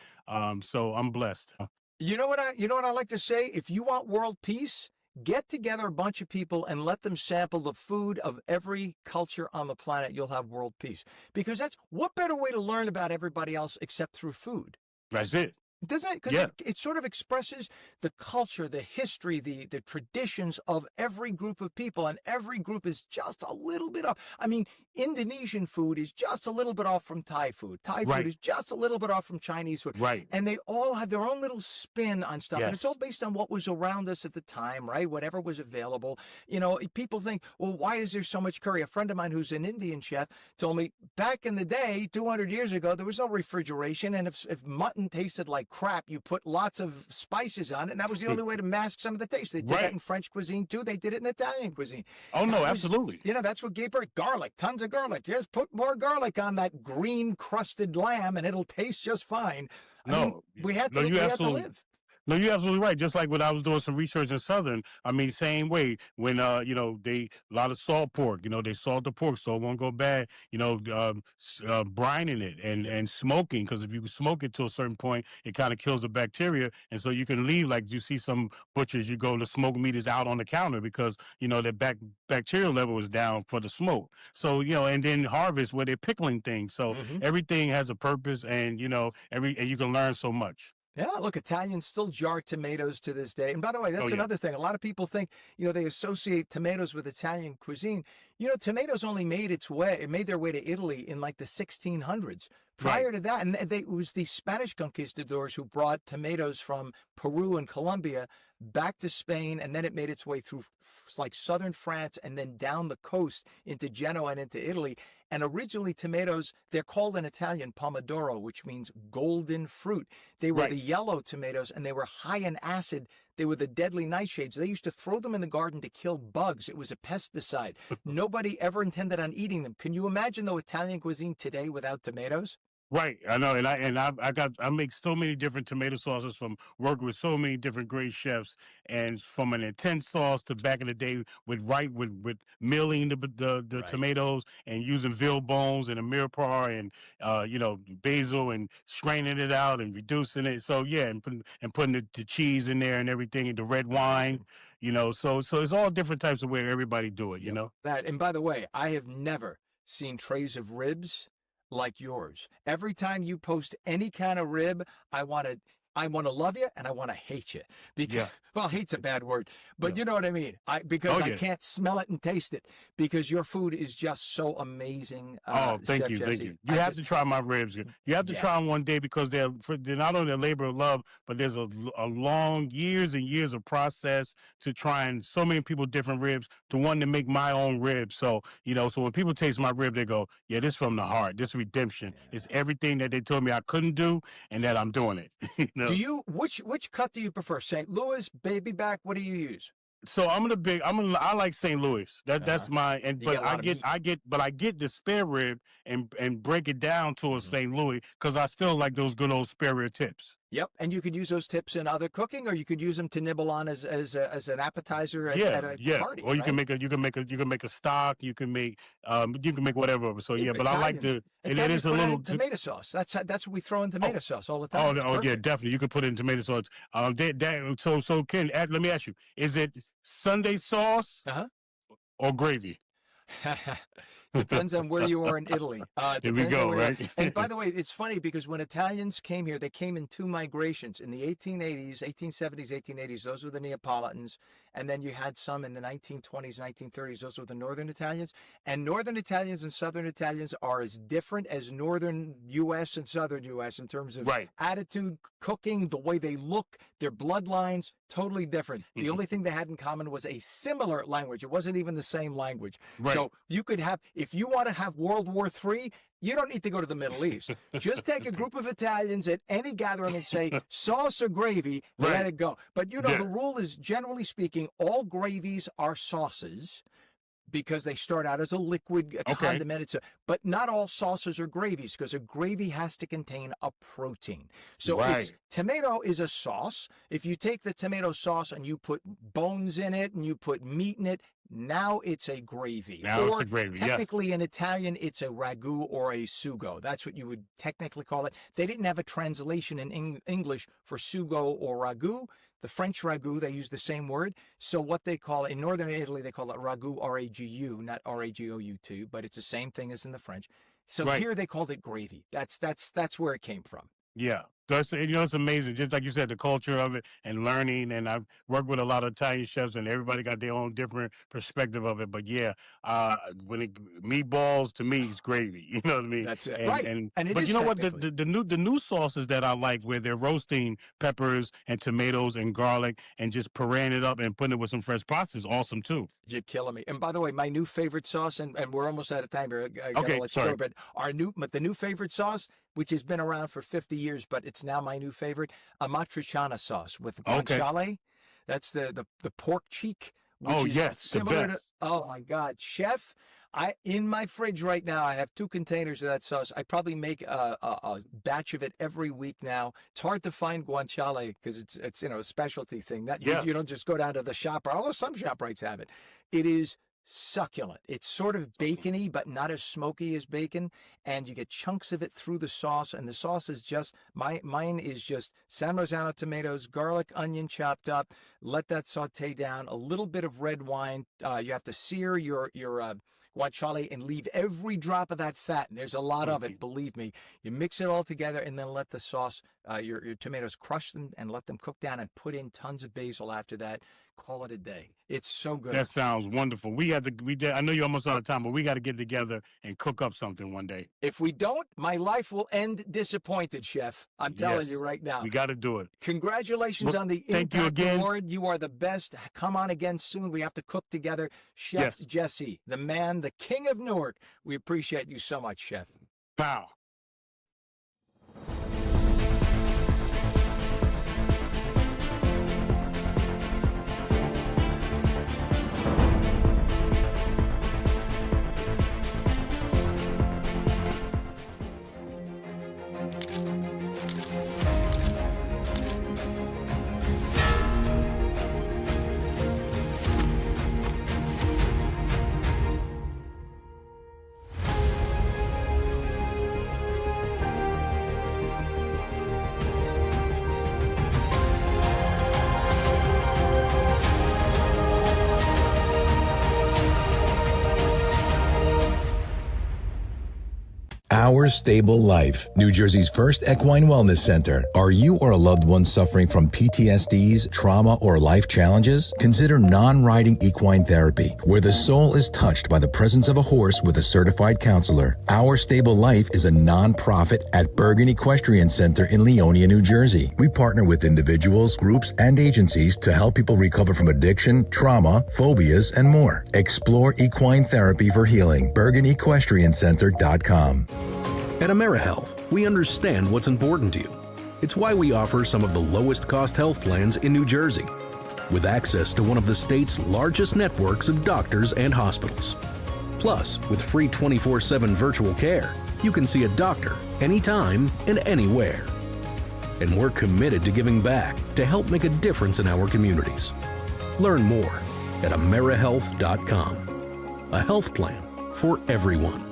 So I'm blessed. You know what I like to say? If you want world peace, get together a bunch of people and let them sample the food of every culture on the planet. You'll have world peace. Because what better way to learn about everybody else except through food? That's it. Doesn't it? Because Yeah. it sort of expresses the culture, the history, the traditions of every group of people, and every group is just a little bit off. I mean, Indonesian food is just a little bit off from Thai food. Thai Right. food is just a little bit off from Chinese food. Right. And they all have their own little spin on stuff. And it's Yes. all based on what was around us at the time, right? Whatever was available. People think, well, why is there so much curry? A friend of mine who's an Indian chef told me back in the day, 200 years ago, there was no refrigeration. And if mutton tasted like crap, you put lots of spices on it. And that was the only way to mask some of the taste. They did that Right. in French cuisine too. They did it in Italian cuisine. Oh no, That was- absolutely. That's what gave birth. Garlic, tons of garlic. Just put more garlic on that green crusted lamb and it'll taste just fine. I mean, No, we had no, to, you we had to absolutely. live. No, you're absolutely right. Just like when I was doing some research in Southern, I mean, same way when they a lot of salt pork, they salt the pork so it won't go bad. Brining it and smoking because if you smoke it to a certain point, it kind of kills the bacteria, and so you can leave. Like you see some butchers, you go the smoke meat is out on the counter because the bacterial level is down for the smoke. So and then harvest where they're pickling things. So everything has a purpose, and and you can learn so much. Yeah, look, Italians still jar tomatoes to this day. And by the way, that's yeah. another thing. A lot of people think, they associate tomatoes with Italian cuisine. Tomatoes only made their way to Italy in like the 1600s. Prior to that, and it was the Spanish conquistadors who brought tomatoes from Peru and Colombia back to Spain, and then it made its way through like southern France and then down the coast into Genoa and into Italy. And originally tomatoes, they're called in Italian pomodoro, which means golden fruit. They were Right. the yellow tomatoes, and they were high in acid. They were the deadly nightshades. They used to throw them in the garden to kill bugs. It was a pesticide. Nobody ever intended on eating them. Can you imagine, though, Italian cuisine today without tomatoes? Right, I know, and I make so many different tomato sauces from working with so many different great chefs, and from an intense sauce to back in the day with milling the Right. tomatoes and using veal bones and a mirepoix and basil and straining it out and reducing it. So yeah, and putting the cheese in there and everything and the red wine, So it's all different types of way everybody do it, That, and by the way, I have never seen trays of ribs like yours. Every time you post any kind of rib, I want to love you and I want to hate you because, Yeah. well, hate's a bad word, but Yeah. you know what I mean? Because Oh, I yeah. can't smell it and taste it because your food is just so amazing. Oh, thank Chef you, thank Jesse. you. You have to try my ribs. You have to Yeah. try them one day because they're not only a labor of love, but there's a long years and years of process to trying so many people different ribs to one to make my own ribs. So so when people taste my rib, they go, "Yeah, this from the heart. This redemption. It's everything that they told me I couldn't do, and that I'm doing it." Which cut do you prefer? St. Louis, baby back? What do you use? So I like St. Louis. That's my You get a lot of meat. I get the spare rib and break it down to a St. Louis because I still like those good old spare rib tips. Yep, and you could use those tips in other cooking, or you could use them to nibble on as an appetizer at a party. Or you right? can make a stock. You can make whatever. So yeah, but I like Italian. to. It Italian, is a put it little. in tomato sauce. That's what we throw in tomato sauce all the Oh, time. It's oh yeah, perfect. definitely. You can put it in tomato sauce. So Ken, let me ask you: is it Sunday sauce Uh-huh. or gravy? Depends on where you are in Italy. Here we Depends on go, where you are. right? And by the way, it's funny because when Italians came here, they came in two migrations. In the 1880s, 1870s, 1880s, those were the Neapolitans. And then you had some in the 1920s, 1930s. Those were the Northern Italians. And Northern Italians and Southern Italians are as different as Northern U.S. and Southern U.S. in terms of Right. attitude, cooking, the way they look, their bloodlines, totally different. The only thing they had in common was a similar language. It wasn't even the same language. Right. So you could have, if you want to have World War III, you don't need to go to the Middle East. Just take a group of Italians at any gathering and say sauce or gravy, let Right. it go. But you know, the rule is, generally speaking, all gravies are sauces because they start out as a liquid condiment. But not all sauces are gravies because a gravy has to contain a protein. So tomato is a sauce. If you take the tomato sauce and you put bones in it and you put meat in it, now it's a gravy. It's a gravy, technically in Italian, it's a ragu or a sugo. That's what you would technically call it. They didn't have a translation in English for sugo or ragu. The French ragu, they use the same word. So what they call it, in Northern Italy, they call it ragu, R-A-G-U, not R-A-G-O-U-T, but it's the same thing as in the French. So here they called it gravy. That's where it came from. Yeah. That's, it's amazing. Just like you said, the culture of it and learning. And I've worked with a lot of Italian chefs, and everybody got their own different perspective of it. But yeah, meatballs to me is gravy. You know what I mean? That's it. But you know what? The new sauces that I like, where they're roasting peppers and tomatoes and garlic and just pureeing it up and putting it with some fresh pasta is awesome too. You're killing me. And by the way, my new favorite sauce, and we're almost out of time here. I gotta let you go, but the new favorite sauce, which has been around for 50 years, but it's now my new favorite, a matriciana sauce with guanciale. That's the pork cheek, which is similar to, oh my God, chef. In my fridge right now, I have 2 containers of that sauce. I probably make a batch of it every week now. It's hard to find guanciale because it's a specialty thing. You don't just go down to the shop, although some ShopRites have it. It is succulent. It's sort of bacony, but not as smoky as bacon. And you get chunks of it through the sauce. And the sauce is just, mine is just San Marzano tomatoes, garlic, onion chopped up. Let that saute down. A little bit of red wine. You have to sear your guanciale and leave every drop of that fat. And there's a lot of it, believe me. You mix it all together and then let the sauce, your tomatoes, crush them and let them cook down and put in tons of basil after that. Call it a day. It's so good. That sounds wonderful. I know you're almost out of time, but we got to get together and cook up something one day. If we don't, my life will end disappointed, Chef. I'm telling you right now. We got to do it. Congratulations on the Impact Award. You are the best. Come on again soon. We have to cook together. Chef Jesse, the man, the king of Newark. We appreciate you so much, Chef. Pow. Our Stable Life, New Jersey's first equine wellness center. Are you or a loved one suffering from PTSDs, trauma, or life challenges? Consider non-riding equine therapy, where the soul is touched by the presence of a horse with a certified counselor. Our Stable Life is a non-profit at Bergen Equestrian Center in Leonia, New Jersey. We partner with individuals, groups, and agencies to help people recover from addiction, trauma, phobias, and more. Explore equine therapy for healing. BergenEquestrianCenter.com. At AmeriHealth, we understand what's important to you. It's why we offer some of the lowest cost health plans in New Jersey, with access to one of the state's largest networks of doctors and hospitals. Plus, with free 24/7 virtual care, you can see a doctor anytime and anywhere. and we're committed to giving back to help make a difference in our communities. Learn more at AmeriHealth.com. A health plan for everyone.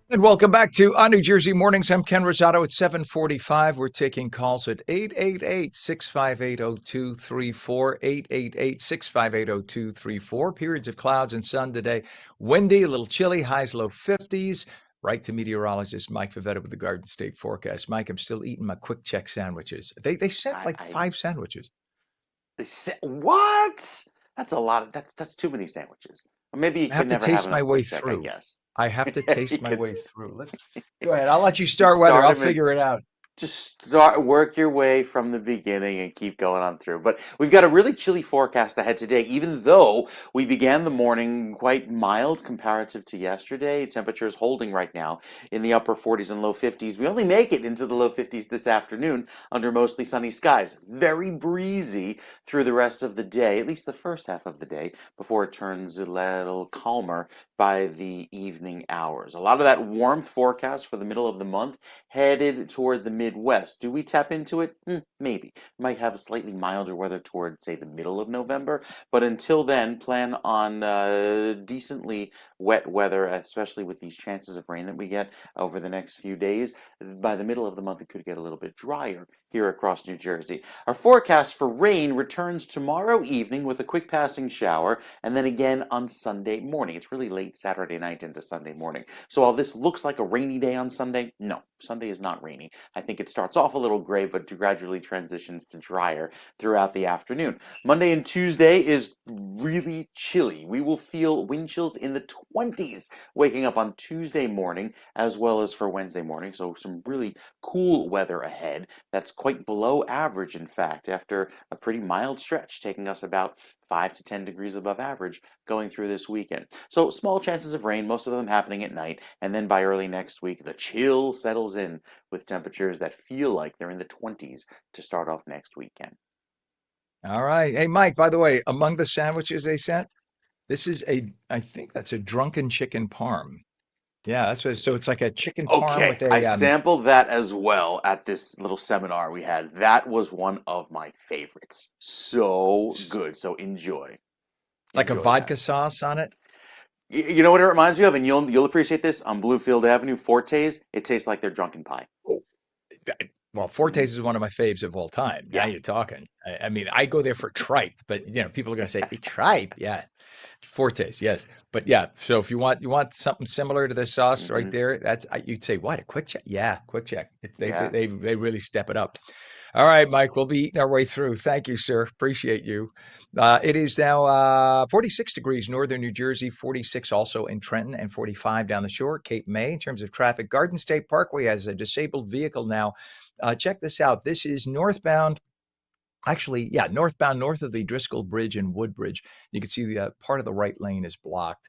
And welcome back to ONNJ Jersey Mornings. I'm Ken Rosato at 7:45. We're taking calls at 888-658-0234, 888-658-0234. Periods of clouds and sun today. Windy, a little chilly, highs low 50s. Right to meteorologist Mike Favetta with the Garden State forecast. Mike, I'm still eating my quick check sandwiches. They sent like 5 sandwiches. What? That's a lot. That's too many sandwiches. Or maybe you I have can to never have taste my enough way quick check, I through. guess. I have to You taste my can way through. Go ahead. I'll let you start weather. start I'll 'em and figure it out. just work your way from the beginning and keep going on through. But we've got a really chilly forecast ahead today, even though we began the morning quite mild comparative to yesterday. Temperatures holding right now in the upper 40s and low 50s. We only make it into the low 50s this afternoon under mostly sunny skies. Very breezy through the rest of the day, at least the first half of the day, before it turns a little calmer by the evening hours. A lot of that warmth forecast for the middle of the month headed toward the Midwest. Do we tap into it? Maybe. We might have a slightly milder weather toward, say, the middle of November. But until then, plan on decently wet weather, especially with these chances of rain that we get over the next few days. By the middle of the month, it could get a little bit drier here across New Jersey. Our forecast for rain returns tomorrow evening with a quick passing shower, and then again on Sunday morning. It's really late Saturday night into Sunday morning. So while this looks like a rainy day on Sunday, no, Sunday is not rainy. I think it starts off a little gray, but gradually transitions to drier throughout the afternoon. Monday and Tuesday is really chilly. We will feel wind chills in the 20s waking up on Tuesday morning, as well as for Wednesday morning. So some really cool weather ahead. That's quite below average, in fact, after a pretty mild stretch, taking us about 5 to 10 degrees above average going through this weekend. So small chances of rain, most of them happening at night, and then by early next week, the chill settles in with temperatures that feel like they're in the 20s to start off next weekend. All right. Hey, Mike, by the way, among the sandwiches they sent, I think that's a drunken chicken parm. Yeah, so it's like a chicken parm Okay, with I a, sampled that as well at this little seminar we had. That was one of my favorites. So it's good. So enjoy. like a Enjoy that. vodka sauce on it. You know what it reminds me of, and you'll appreciate this on Bluefield Avenue, Fortes. It tastes like their drunken pie. Oh, well, Hmm. Fortes is one of my faves of all time. Now Yeah. you're talking. I mean, I go there for tripe, but people are going to say, "Hey, tripe, yeah, Fortes, yes." But yeah, so if you want something similar to this sauce right Hmm. there, you'd say, "What, a quick check?" Yeah, quick check. They they Yeah. they they really step it up. All right, Mike, we'll be eating our way through. Thank you, sir. Appreciate you. It is now 46 degrees northern New Jersey, 46 also in Trenton, and 45 down the shore, Cape May. In terms of traffic, Garden State Parkway has a disabled vehicle now. Check this out. This is northbound. Actually, yeah, northbound north of the Driscoll Bridge and Woodbridge. You can see the part of the right lane is blocked.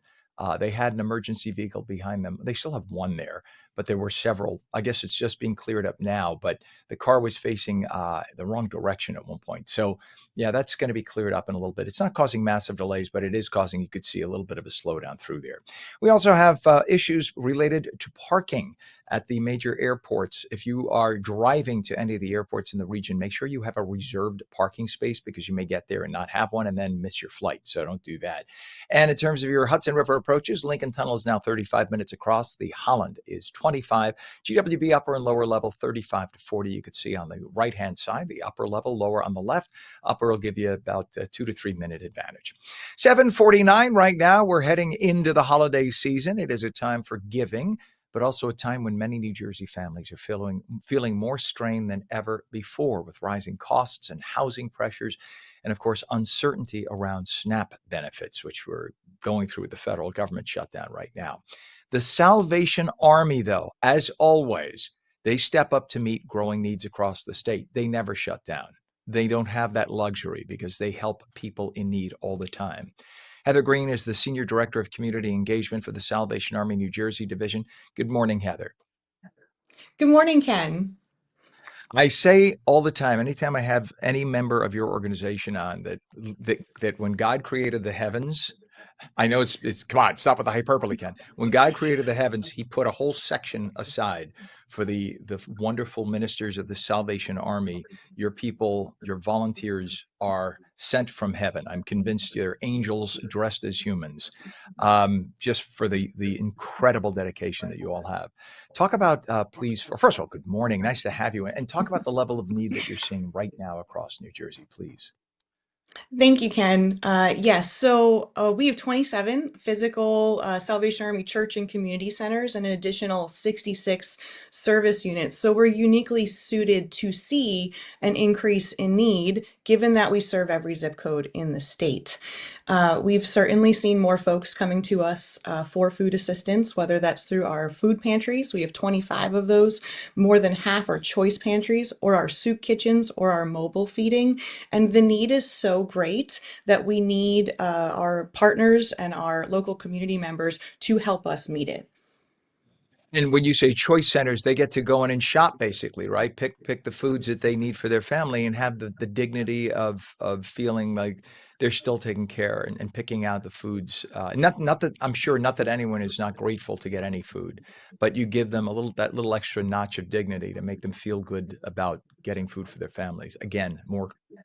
They had an emergency vehicle behind them. They still have one there, but there were several. I guess it's just being cleared up now, but the car was facing the wrong direction at one point. So, yeah, that's going to be cleared up in a little bit. It's not causing massive delays, but it is causing, you could see a little bit of a slowdown through there. We also have issues related to parking at the major airports. If you are driving to any of the airports in the region, make sure you have a reserved parking space because you may get there and not have one and then miss your flight. So don't do that. And in terms of your Hudson River approaches, Lincoln Tunnel is now 35 minutes across. The Holland is 25. GWB upper and lower level 35 to 40. You could see on the right-hand side, the upper level, lower on the left. Upper will give you about a 2 to 3 minute advantage. 7:49 right now. We're heading into the holiday season. It is a time for giving. but also a time when many New Jersey families are feeling more strain than ever before with rising costs and housing pressures, and of course, uncertainty around SNAP benefits, which we're going through with the federal government shutdown right now. The Salvation Army, though, as always, they step up to meet growing needs across the state. They never shut down. They don't have that luxury because they help people in need all the time. Heather Green is the Senior Director of Community Engagement for the Salvation Army New Jersey Division. Good morning, Heather. Good morning, Ken. I say all the time, anytime I have any member of your organization on, that when God created the heavens, I know it's come on, stop with the hyperbole, Ken. When God created the heavens, he put a whole section aside for the wonderful ministers of the Salvation Army. Your people, your volunteers are sent from heaven. I'm convinced they're angels dressed as humans, just for the incredible dedication that you all have. Talk about, please, first of all, good morning. Nice to have you. And talk about the level of need that you're seeing right now across New Jersey, please. Thank you, Ken. Yes, so we have 27 physical Salvation Army church and community centers and an additional 66 service units. So we're uniquely suited to see an increase in need, given that we serve every zip code in the state. We've certainly seen more folks coming to us for food assistance, whether that's through our food pantries. We have 25 of those. More than half are choice pantries or our soup kitchens or our mobile feeding. And the need is so great that we need our partners and our local community members to help us meet it. And when you say choice centers, they get to go in and shop basically, right? Pick the foods that they need for their family and have the dignity of feeling like they're still taken care and picking out the foods. Not that I'm sure not that anyone is not grateful to get any food, but you give them that little extra notch of dignity to make them feel good about getting food for their families. Again,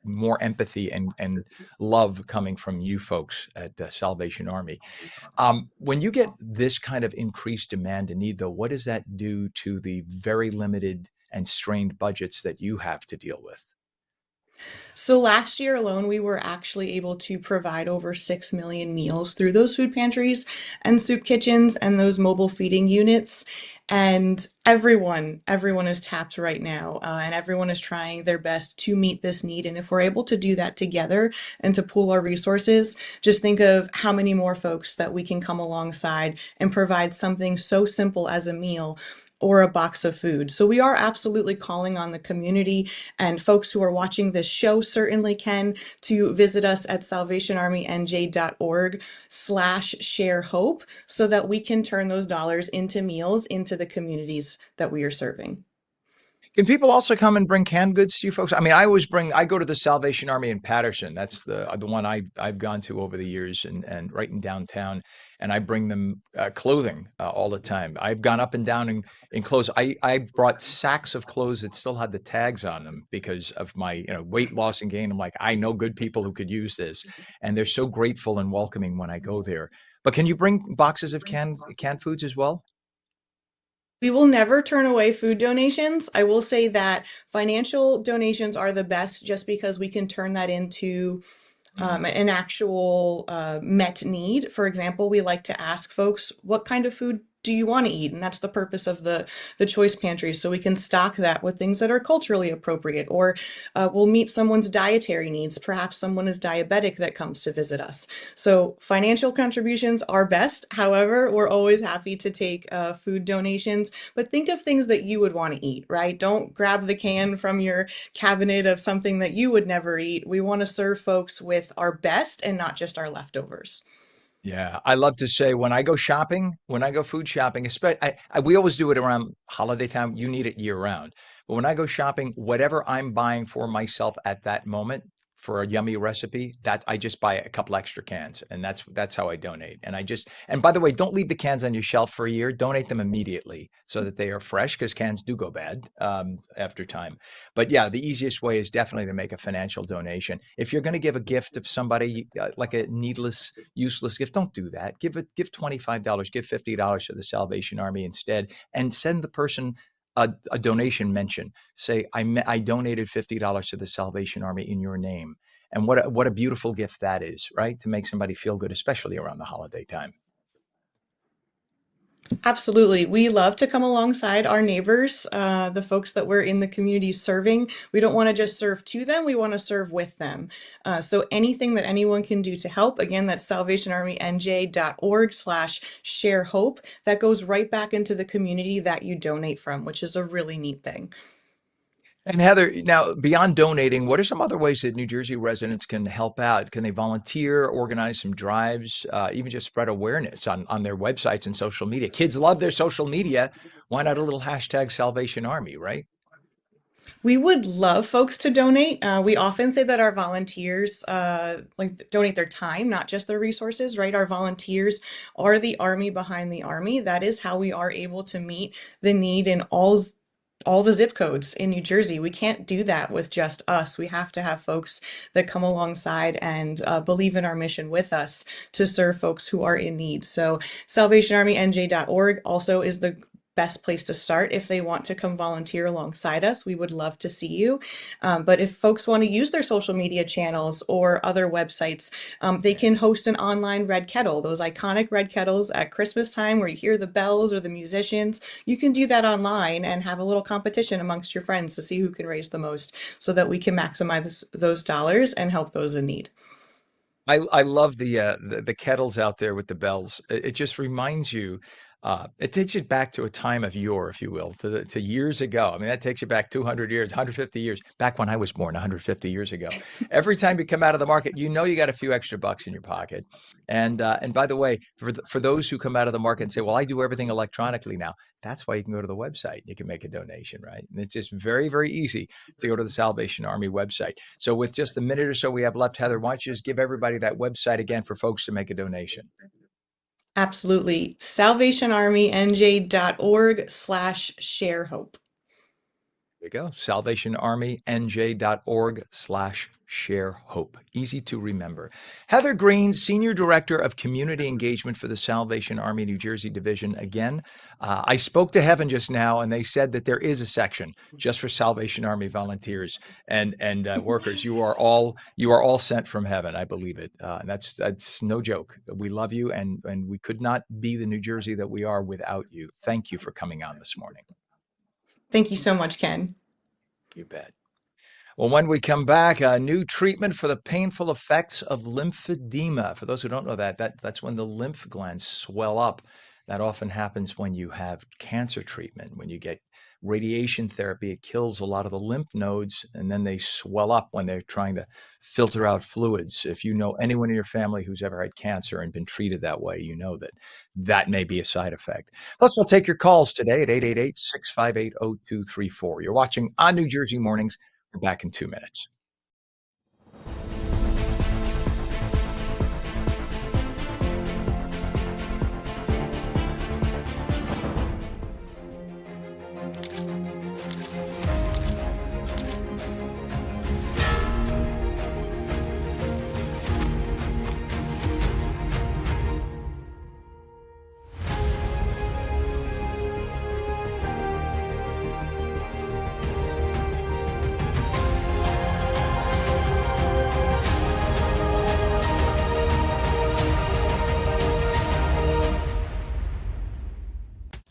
more empathy and love coming from you folks at the Salvation Army. When you get this kind of increased demand and need, though, what does that do to the very limited and strained budgets that you have to deal with? So last year alone, we were actually able to provide over 6 million meals through those food pantries and soup kitchens and those mobile feeding units. And everyone is tapped right now, and everyone is trying their best to meet this need. And if we're able to do that together and to pool our resources, just think of how many more folks that we can come alongside and provide something so simple as a meal or a box of food. So we are absolutely calling on the community and folks who are watching this show certainly can to visit us at salvationarmynj.org/share hope so that we can turn those dollars into meals into the communities that we are serving. Can people also come and bring canned goods to you folks? I mean, I go to the Salvation Army in Patterson. That's the one I've gone to over the years and right in downtown, and I bring them clothing all the time. I've gone up and down in clothes. I brought sacks of clothes that still had the tags on them because of my weight loss and gain. I'm like, I know good people who could use this, and they're so grateful and welcoming when I go there. But can you bring boxes of canned foods as well? We will never turn away food donations. I will say that financial donations are the best just because we can turn that into an actual met need. For example, we like to ask folks, what kind of food do you want to eat? And that's the purpose of the choice pantry. So we can stock that with things that are culturally appropriate, or we'll meet someone's dietary needs. Perhaps someone is diabetic that comes to visit us. So financial contributions are best. However, we're always happy to take food donations, but think of things that you would want to eat, right? Don't grab the can from your cabinet of something that you would never eat. We want to serve folks with our best and not just our leftovers. Yeah, I love to say when I go shopping, when I go food shopping, especially we always do it around holiday time. You need it year round. But when I go shopping, whatever I'm buying for myself at that moment for a yummy recipe, that I just buy a couple extra cans, and that's how I donate. And by the way, don't leave the cans on your shelf for a year. Donate them immediately so that they are fresh because cans do go bad after time. But yeah, the easiest way is definitely to make a financial donation. If you're going to give a gift to somebody like a needless useless gift, don't do that. Give $25, give $50 to the Salvation Army instead, and send the person a donation mention. Say, I donated $50 to the Salvation Army in your name. And what a beautiful gift that is, right? To make somebody feel good, especially around the holiday time. Absolutely. We love to come alongside our neighbors, the folks that we're in the community serving. We don't want to just serve to them, we want to serve with them. So anything that anyone can do to help, again, that's salvationarmynj.org/share hope. That goes right back into the community that you donate from, which is a really neat thing. And Heather, now beyond donating, what are some other ways that New Jersey residents can help out? Can they volunteer, organize some drives, even just spread awareness on their websites and social media? Kids love their social media. Why not a little hashtag Salvation Army, right? We would love folks to donate. We often say that our volunteers like donate their time, not just their resources, right? Our volunteers are the army behind the army. That is how we are able to meet the need in all the zip codes in New Jersey. We can't do that with just us. We have to have folks that come alongside and believe in our mission with us to serve folks who are in need. So salvationarmynj.org also is the best place to start if they want to come volunteer alongside us. We would love to see you. But if folks want to use their social media channels or other websites, they can host an online red kettle, those iconic red kettles at Christmas time where you hear the bells or the musicians. You can do that online and have a little competition amongst your friends to see who can raise the most so that we can maximize those dollars and help those in need. I love the kettles out there with the bells. It just reminds you. It takes you back to a time of yore, if you will, to years ago. I mean, that takes you back 200 years, 150 years, back when I was born, 150 years ago. Every time you come out of the market, you know you got a few extra bucks in your pocket. And by the way, for those who come out of the market and say, "Well, I do everything electronically now," that's why you can go to the website. You can make a donation, right? And it's just very, very easy to go to the Salvation Army website. So with just the minute or so we have left, Heather, why don't you just give everybody that website again for folks to make a donation? Absolutely. salvationarmynj.org/share hope. There you go. salvationarmynj.org/share hope. Easy to remember. Heather Green, Senior Director of Community Engagement for the Salvation Army New Jersey Division. Again, I spoke to Heaven just now, and they said that there is a section just for Salvation Army volunteers and workers. You are all sent from heaven. I believe it. And that's no joke. We love you, and we could not be the New Jersey that we are without you. Thank you for coming on this morning. Thank you so much, Ken. You bet. Well, when we come back, a new treatment for the painful effects of lymphedema. For those who don't know that's when the lymph glands swell up. That often happens when you have cancer treatment. When you get radiation therapy, it kills a lot of the lymph nodes, and then they swell up when they're trying to filter out fluids. If you know anyone in your family who's ever had cancer and been treated that way, you know that may be a side effect. Plus, we'll take your calls today at 888-658-0234. You're watching On New Jersey Mornings. We're back in 2 minutes.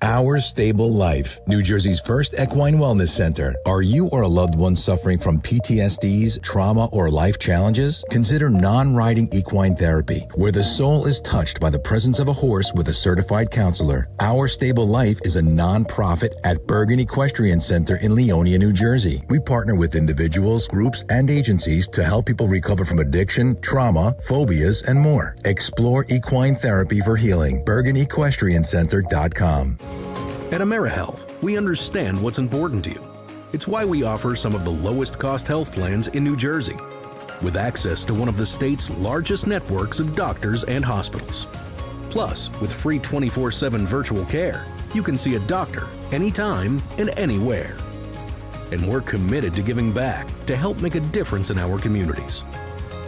Our Stable Life, New Jersey's first equine wellness center. Are you or a loved one suffering from PTSDs, trauma, or life challenges? Consider non-riding equine therapy, where the soul is touched by the presence of a horse with a certified counselor. Our Stable Life is a non-profit at Bergen Equestrian Center in Leonia, New Jersey. We partner with individuals, groups, and agencies to help people recover from addiction, trauma, phobias, and more. Explore equine therapy for healing. BergenEquestrianCenter.com. At AmeriHealth, we understand what's important to you. It's why we offer some of the lowest cost health plans in New Jersey, with access to one of the state's largest networks of doctors and hospitals. Plus, with free 24/7 virtual care, you can see a doctor anytime and anywhere. And we're committed to giving back to help make a difference in our communities.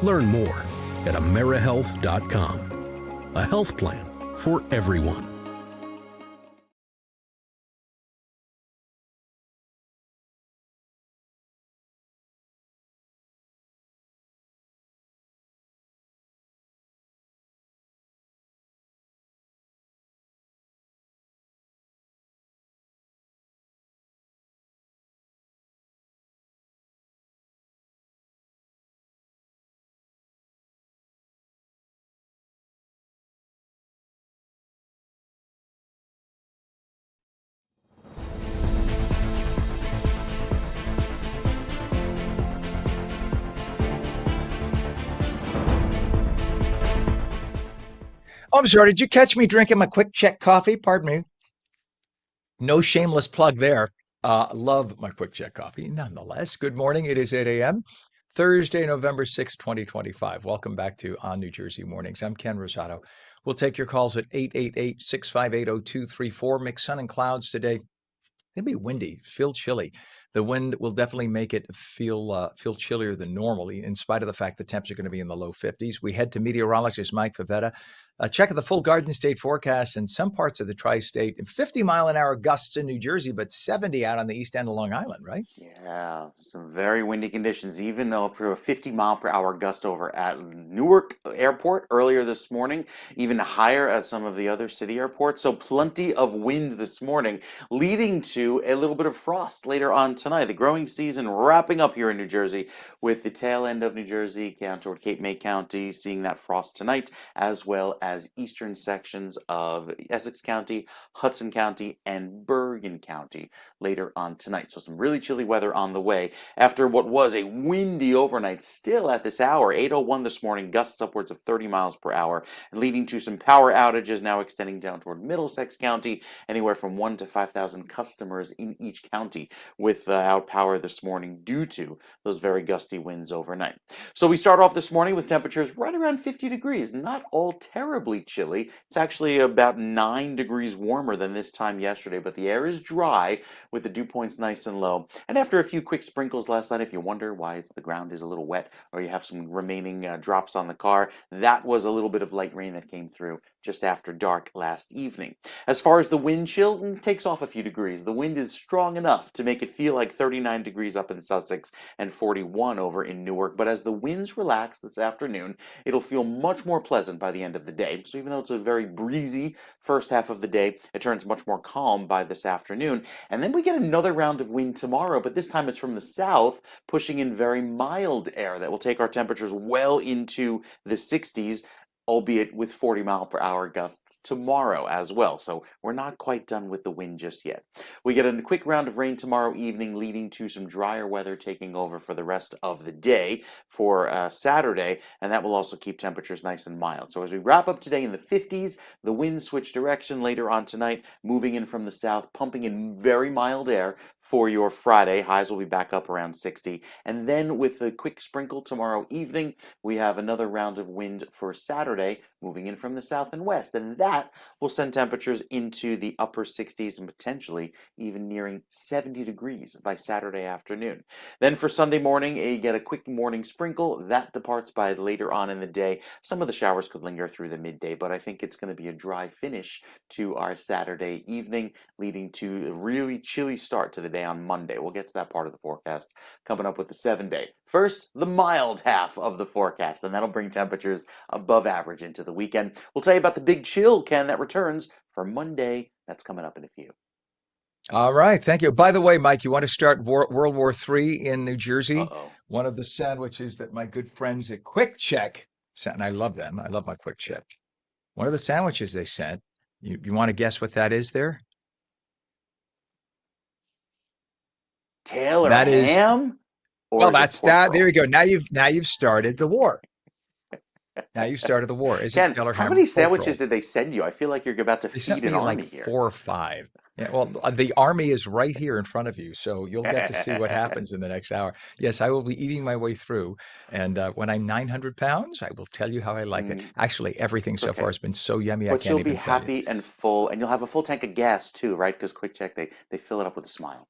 Learn more at AmeriHealth.com. A health plan for everyone. Oh, I'm sorry. Did you catch me drinking my Quick Check coffee? Pardon me. No shameless plug there. Love my Quick Check coffee. Nonetheless, good morning. It is 8 a.m. Thursday, November 6, 2025. Welcome back to On New Jersey Mornings. I'm Ken Rosato. We'll take your calls at 888-658-0234. Mixed sun and clouds today. It'll be windy, feel chilly. The wind will definitely make it feel chillier than normally, in spite of the fact the temps are going to be in the low 50s. We head to meteorologist Mike Favetta. Check of the full Garden State forecast in some parts of the tri-state. 50-mile-an-hour gusts in New Jersey, but 70 out on the east end of Long Island, right? Yeah, some very windy conditions, even up to a 50-mile-per-hour gust over at Newark Airport earlier this morning, even higher at some of the other city airports. So plenty of wind this morning, leading to a little bit of frost later on tonight. The growing season wrapping up here in New Jersey, with the tail end of New Jersey down toward Cape May County seeing that frost tonight, as well as eastern sections of Essex County, Hudson County, and Bergen County later on tonight. So some really chilly weather on the way after what was a windy overnight. Still at this hour, 8:01 this morning, gusts upwards of 30 miles per hour, and leading to some power outages now extending down toward Middlesex County, anywhere from 1 to 5,000 customers in each county without power this morning due to those very gusty winds overnight. So we start off this morning with temperatures right around 50 degrees, not all terribly chilly. It's actually about 9 degrees warmer than this time yesterday, but the air is dry with the dew points nice and low. And after a few quick sprinkles last night, if you wonder why the ground is a little wet or you have some remaining drops on the car, that was a little bit of light rain that came through just after dark last evening. As far as the wind chill, it takes off a few degrees. The wind is strong enough to make it feel like 39 degrees up in Sussex and 41 over in Newark. But as the winds relax this afternoon, it'll feel much more pleasant by the end of the day. So even though it's a very breezy first half of the day, it turns much more calm by this afternoon. And then we get another round of wind tomorrow, but this time it's from the south, pushing in very mild air that will take our temperatures well into the 60s, albeit with 40-mile-per-hour gusts tomorrow as well. So we're not quite done with the wind just yet. We get a quick round of rain tomorrow evening, leading to some drier weather taking over for the rest of the day for Saturday, and that will also keep temperatures nice and mild. So as we wrap up today in the 50s, the winds switch direction later on tonight, moving in from the south, pumping in very mild air for your Friday. Highs will be back up around 60. And then with a quick sprinkle tomorrow evening, we have another round of wind for Saturday, moving in from the south and west. And that will send temperatures into the upper 60s and potentially even nearing 70 degrees by Saturday afternoon. Then for Sunday morning, you get a quick morning sprinkle. That departs by later on in the day. Some of the showers could linger through the midday, but I think it's going to be a dry finish to our Saturday evening, leading to a really chilly start to the day on Monday. We'll get to that part of the forecast coming up with the 7-day. First, the mild half of the forecast, and that'll bring temperatures above average into the weekend. We'll tell you about the big chill, Ken, that returns for Monday. That's coming up in a few. All right. Thank you. By the way, Mike, you want to start World War III in New Jersey? Uh-oh. One of the sandwiches that my good friends at Quick Check sent, and I love them. I love my Quick Check. One of the sandwiches they sent, you want to guess what that is there? Taylor That is, ham? Or well, is it that's pork that. roll? There you go. Now you've started the war. Now you started the war. Is it Ken, Taylor how ham or many pork roll? sandwiches did they send you? I feel like you're about to They feed sent an me army like here. 4 or 5. Yeah, well, the army is right here in front of you, so you'll get to see what happens in the next hour. Yes, I will be eating my way through, and when I'm 900 pounds, I will tell you how I like it. Actually, everything so far Okay. has been so yummy, I But can't you'll be even tell you. happy and full, and you'll have a full tank of gas too, right? Because Quick Check, they fill it up with a smile.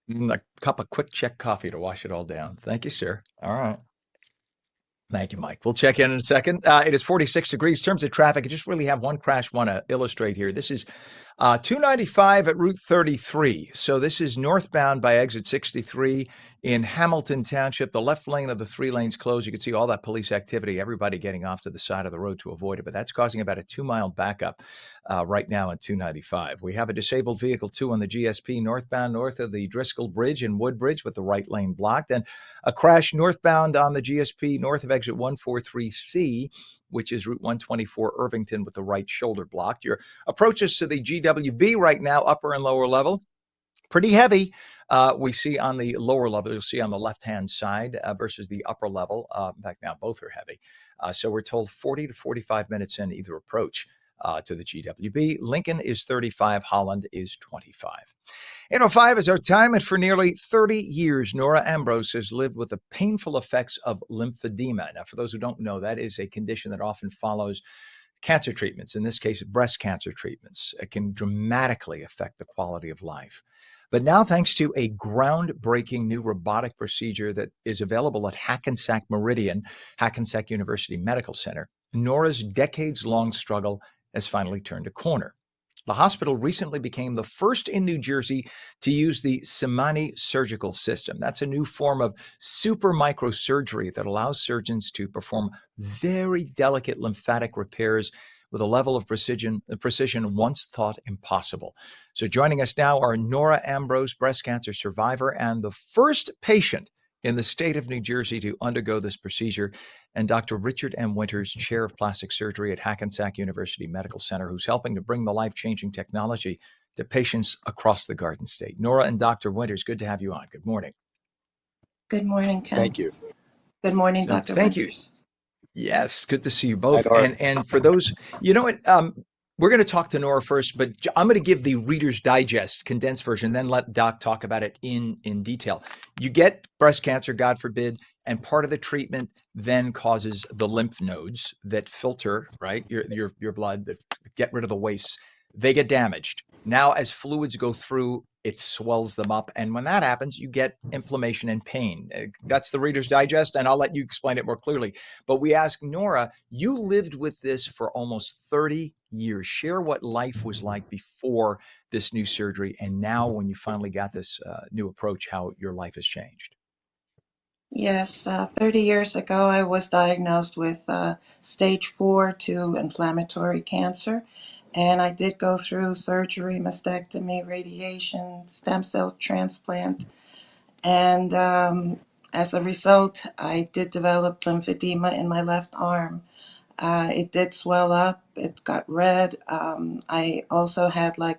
A cup of Quick Check coffee to wash it all down. Thank you, sir. All right. Thank you, Mike. We'll check in a second. It is 46 degrees. In terms of traffic, I just really have one crash I want to illustrate here. This is 295 at Route 33. So this is northbound by exit 63 in Hamilton Township. The left lane of the 3 lanes closed. You can see all that police activity, everybody getting off to the side of the road to avoid it. But that's causing about a 2-mile backup right now on 295. We have a disabled vehicle too on the GSP northbound north of the Driscoll Bridge and Woodbridge with the right lane blocked. And a crash northbound on the GSP north of exit 143C, which is Route 124 Irvington with the right shoulder blocked. Your approaches to the GWB right now, upper and lower level. pretty heavy. We see on the lower level, you'll see on the left-hand side versus the upper level. In fact, now both are heavy. So we're told 40 to 45 minutes in either approach to the GWB. Lincoln is 35, Holland is 25. 8:05 is our time, and for nearly 30 years, Nora Ambrose has lived with the painful effects of lymphedema. Now, for those who don't know, that is a condition that often follows cancer treatments, in this case, breast cancer treatments. It can dramatically affect the quality of life. But now, thanks to a groundbreaking new robotic procedure that is available at Hackensack Meridian, Hackensack University Medical Center, Nora's decades-long struggle has finally turned a corner. The hospital recently became the first in New Jersey to use the Simani surgical system. That's a new form of super microsurgery that allows surgeons to perform very delicate lymphatic repairs with a level of precision once thought impossible. So joining us now are Nora Ambrose, breast cancer survivor and the first patient in the state of New Jersey to undergo this procedure, and Dr. Richard M. Winters, chair of plastic surgery at Hackensack University Medical Center, who's helping to bring the life-changing technology to patients across the Garden State. Nora and Dr. Winters, good to have you on. Good morning. Good morning, Ken. Thank you. Good morning, So, Dr. thank you. Winters. Yes, good to see you Hi, both. Nora. And for those, you know what, we're going to talk to Nora first, but I'm going to give the Reader's Digest condensed version, then let Doc talk about it in detail. You get breast cancer, God forbid, and part of the treatment then causes the lymph nodes that filter, right, your blood, that get rid of the wastes. They get damaged. Now, as fluids go through, it swells them up. And when that happens, you get inflammation and pain. That's the Reader's Digest, and I'll let you explain it more clearly. But we asked Nora, you lived with this for almost 30 years. Share what life was like before this new surgery, and now when you finally got this new approach, how your life has changed. Yes, 30 years ago, I was diagnosed with stage 4 inflammatory cancer. And I did go through surgery, mastectomy, radiation, stem cell transplant. And as a result, I did develop lymphedema in my left arm. It did swell up, it got red. I also had like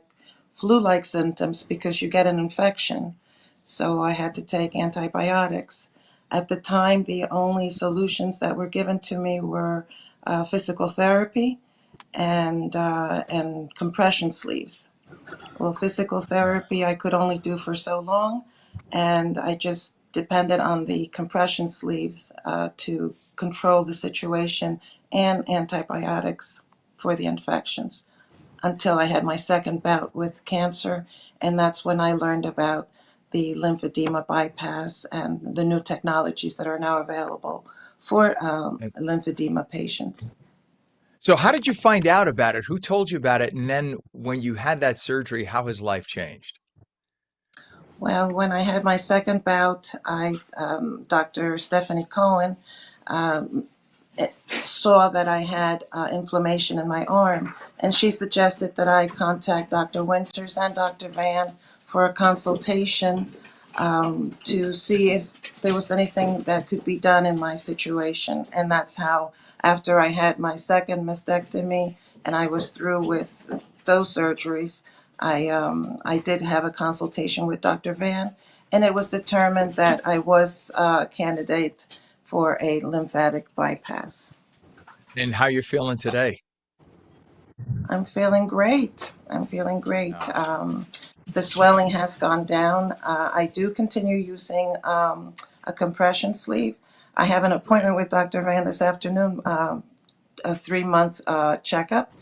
flu-like symptoms because you get an infection. So I had to take antibiotics. At the time, the only solutions that were given to me were physical therapy and compression sleeves. Well, physical therapy I could only do for so long, and I just depended on the compression sleeves to control the situation and antibiotics for the infections until I had my second bout with cancer, and that's when I learned about the lymphedema bypass and the new technologies that are now available for lymphedema patients. So how did you find out about it? Who told you about it? And then when you had that surgery, how has life changed? Well, when I had my second bout, Dr. Stephanie Cohen um, saw that I had inflammation in my arm, and she suggested that I contact Dr. Winters and Dr. Van for a consultation to see if there was anything that could be done in my situation. And that's how, after I had my second mastectomy and I was through with those surgeries, I did have a consultation with Dr. Van, and it was determined that I was a candidate for a lymphatic bypass. And how you're feeling today? I'm feeling great. The swelling has gone down. I do continue using a compression sleeve. I have an appointment with Dr. Van this afternoon, a 3-month checkup,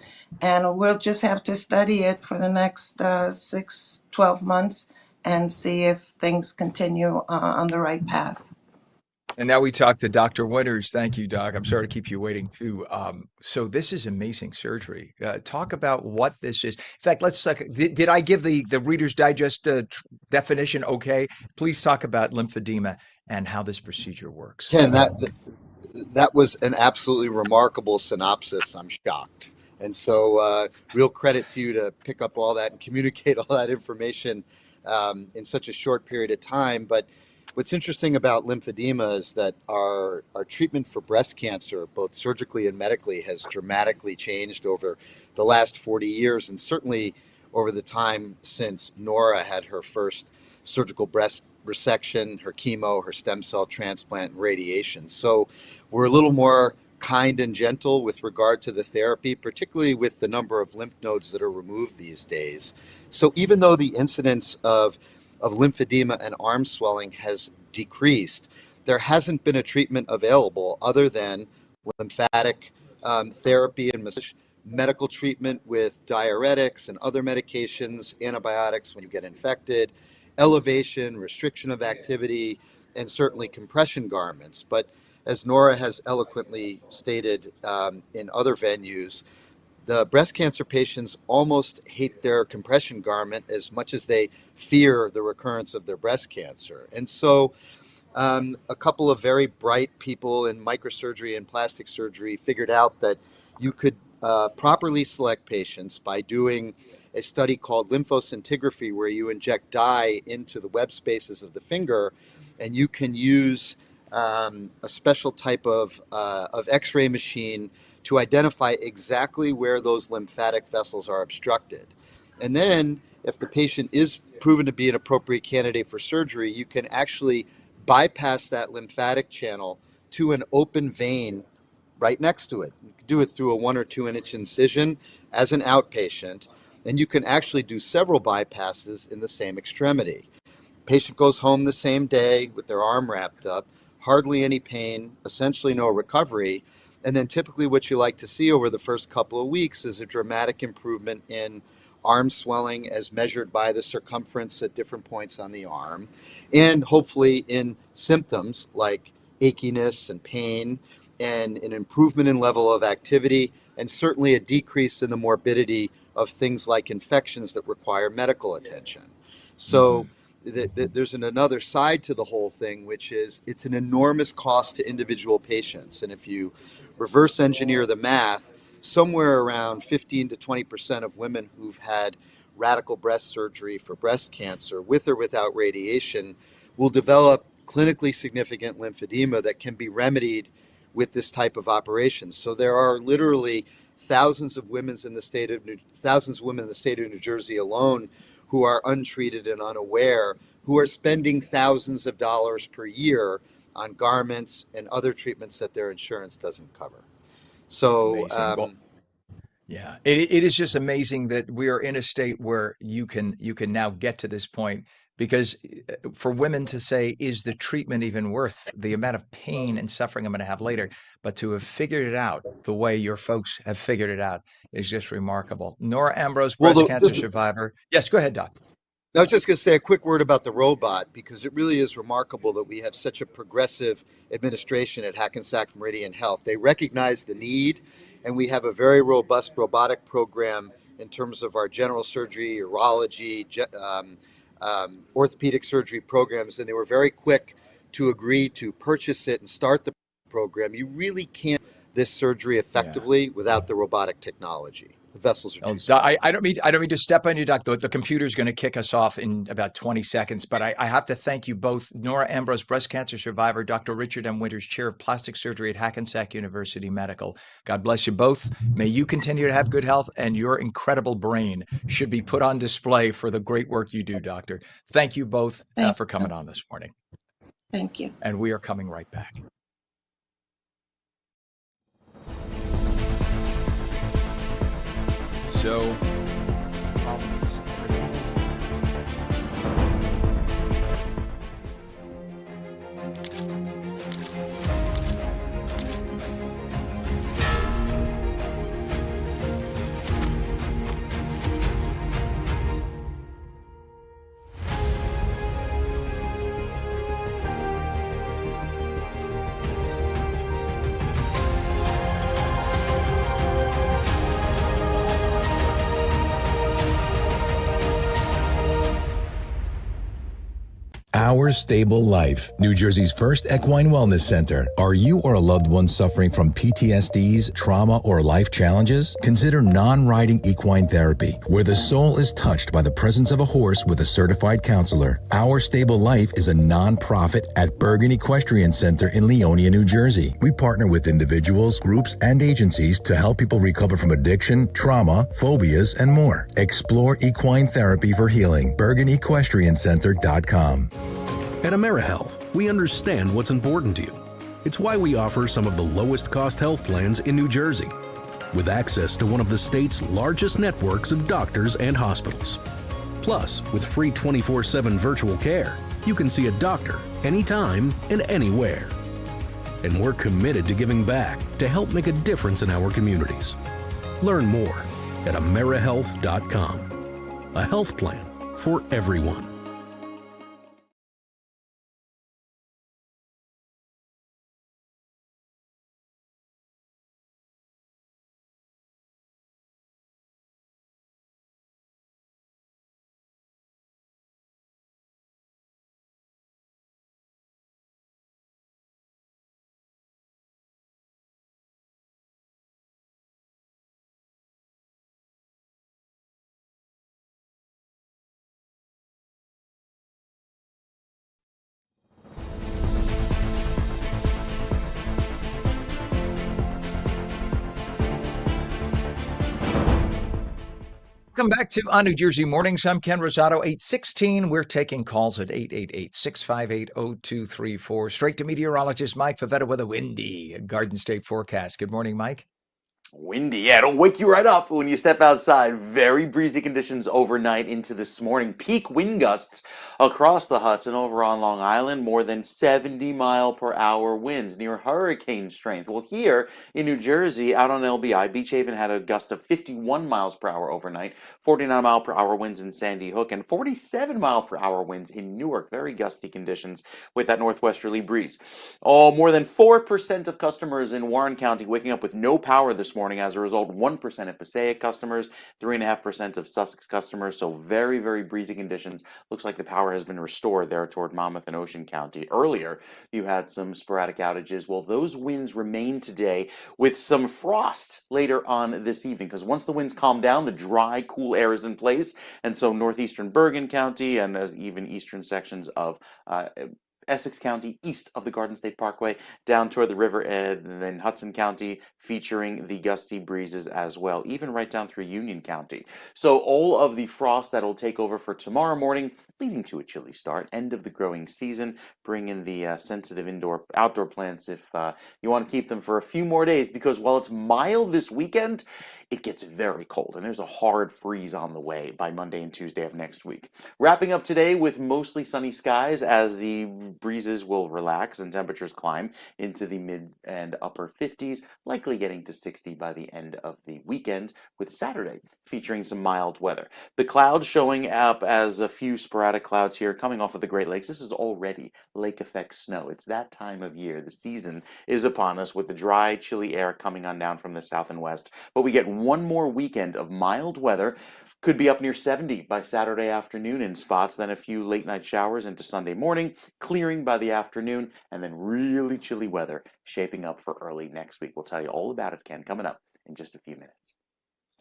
and we'll just have to study it for the next 12 months and see if things continue on the right path. And now we talk to Dr. Winters. Thank you, Doc. I'm sorry to keep you waiting too. So this is amazing surgery. Talk about what this is. In fact, did I give the Reader's Digest definition? Okay. Please talk about lymphedema and how this procedure works. Ken, that was an absolutely remarkable synopsis. I'm shocked. And so real credit to you to pick up all that and communicate all that information in such a short period of time. But what's interesting about lymphedema is that our treatment for breast cancer, both surgically and medically, has dramatically changed over the last 40 years. And certainly over the time since Nora had her first surgical breast resection, her chemo, her stem cell transplant, and radiation. So we're a little more kind and gentle with regard to the therapy, particularly with the number of lymph nodes that are removed these days. So even though the incidence of lymphedema and arm swelling has decreased, there hasn't been a treatment available other than lymphatic therapy and massage, medical treatment with diuretics and other medications, antibiotics when you get infected, elevation, restriction of activity, and certainly compression garments. But as Nora has eloquently stated in other venues, the breast cancer patients almost hate their compression garment as much as they fear the recurrence of their breast cancer. And so a couple of very bright people in microsurgery and plastic surgery figured out that you could properly select patients by doing a study called lymphoscintigraphy, where you inject dye into the web spaces of the finger, and you can use a special type of X-ray machine to identify exactly where those lymphatic vessels are obstructed. And then, if the patient is proven to be an appropriate candidate for surgery, you can actually bypass that lymphatic channel to an open vein right next to it. You can do it through a 1 or 2 inch incision as an outpatient, and you can actually do several bypasses in the same extremity. Patient goes home the same day with their arm wrapped up, hardly any pain, essentially no recovery, and then typically what you like to see over the first couple of weeks is a dramatic improvement in arm swelling as measured by the circumference at different points on the arm, and hopefully in symptoms like achiness and pain, and an improvement in level of activity, and certainly a decrease in the morbidity of things like infections that require medical attention. So there's another side to the whole thing, which is it's an enormous cost to individual patients. And if you reverse engineer the math, somewhere around 15 to 20% of women who've had radical breast surgery for breast cancer, with or without radiation, will develop clinically significant lymphedema that can be remedied with this type of operation. So there are literally thousands of women in the state of New Jersey alone who are untreated and unaware, who are spending thousands of dollars per year on garments and other treatments that their insurance doesn't cover. So, Amazing. Well, yeah, it is just amazing that we are in a state where you can now get to this point, because for women to say, is the treatment even worth the amount of pain and suffering I'm going to have later? But to have figured it out the way your folks have figured it out is just remarkable. Nora Ambrose, well, breast cancer survivor. Yes, go ahead, Doc. I was just going to say a quick word about the robot, because it really is remarkable that we have such a progressive administration at Hackensack Meridian Health. They recognize the need, and we have a very robust robotic program in terms of our general surgery, urology, orthopedic surgery programs, and they were very quick to agree to purchase it and start the program. You really can't do this surgery effectively without the robotic technology. The vessels are too small. I don't mean to step on you, Doc. The computer's going to kick us off in about 20 seconds, but I have to thank you both. Nora Ambrose, breast cancer survivor, Dr. Richard M. Winters, chair of plastic surgery at Hackensack University Medical. God bless you both. May you continue to have good health, and your incredible brain should be put on display for the great work you do, Doctor. Thank you both for coming on this morning. Thank you. And we are coming right back. So, problems. Our Stable Life, New Jersey's first equine wellness center. Are you or a loved one suffering from PTSDs, trauma, or life challenges? Consider non-riding equine therapy, where the soul is touched by the presence of a horse with a certified counselor. Our Stable Life is a non-profit at Bergen Equestrian Center in Leonia, New Jersey. We partner with individuals, groups, and agencies to help people recover from addiction, trauma, phobias, and more. Explore equine therapy for healing. BergenEquestrianCenter.com. At AmeriHealth, we understand what's important to you. It's why we offer some of the lowest cost health plans in New Jersey, with access to one of the state's largest networks of doctors and hospitals. Plus, with free 24/7 virtual care, you can see a doctor anytime and anywhere. And we're committed to giving back to help make a difference in our communities. Learn more at AmeriHealth.com. A health plan for everyone. Welcome back to ONNJ Jersey Mornings. I'm Ken Rosato, 816. We're taking calls at 888-658-0234. Straight to meteorologist Mike Favetta with a windy Garden State forecast. Good morning, Mike. Windy, yeah, it'll wake you right up when you step outside. Very breezy conditions overnight into this morning. Peak wind gusts across the Hudson over on Long Island. More than 70-mile-per-hour winds, near hurricane strength. Well, here in New Jersey, out on LBI, Beach Haven had a gust of 51 miles per hour overnight. 49-mile-per-hour winds in Sandy Hook, and 47-mile-per-hour winds in Newark. Very gusty conditions with that northwesterly breeze. More than 4% of customers in Warren County waking up with no power this morning. As a result, 1% of Passaic customers, 3.5% of Sussex customers. So very, very breezy conditions. Looks like the power has been restored there toward Monmouth and Ocean County. Earlier, you had some sporadic outages. Well, those winds remain today with some frost later on this evening, because once the winds calm down, the dry, cool air is in place. And so northeastern Bergen County and even eastern sections of Essex County, east of the Garden State Parkway, down toward the river, and then Hudson County, featuring the gusty breezes as well, even right down through Union County. So all of the frost that will take over for tomorrow morning, leading to a chilly start. End of the growing season. Bring in the sensitive outdoor plants if you want to keep them for a few more days, because while it's mild this weekend, it gets very cold, and there's a hard freeze on the way by Monday and Tuesday of next week. Wrapping up today with mostly sunny skies as the breezes will relax and temperatures climb into the mid and upper 50s, likely getting to 60 by the end of the weekend, with Saturday featuring some mild weather. The clouds showing up as a few sporadic clouds here coming off of the Great Lakes. This is already lake effect snow. It's that time of year. The season is upon us with the dry, chilly air coming on down from the south and west. But we get one more weekend of mild weather. Could be up near 70 by Saturday afternoon in spots, then a few late night showers into Sunday morning, clearing by the afternoon, and then really chilly weather shaping up for early next week. We'll tell you all about it, Ken, coming up in just a few minutes.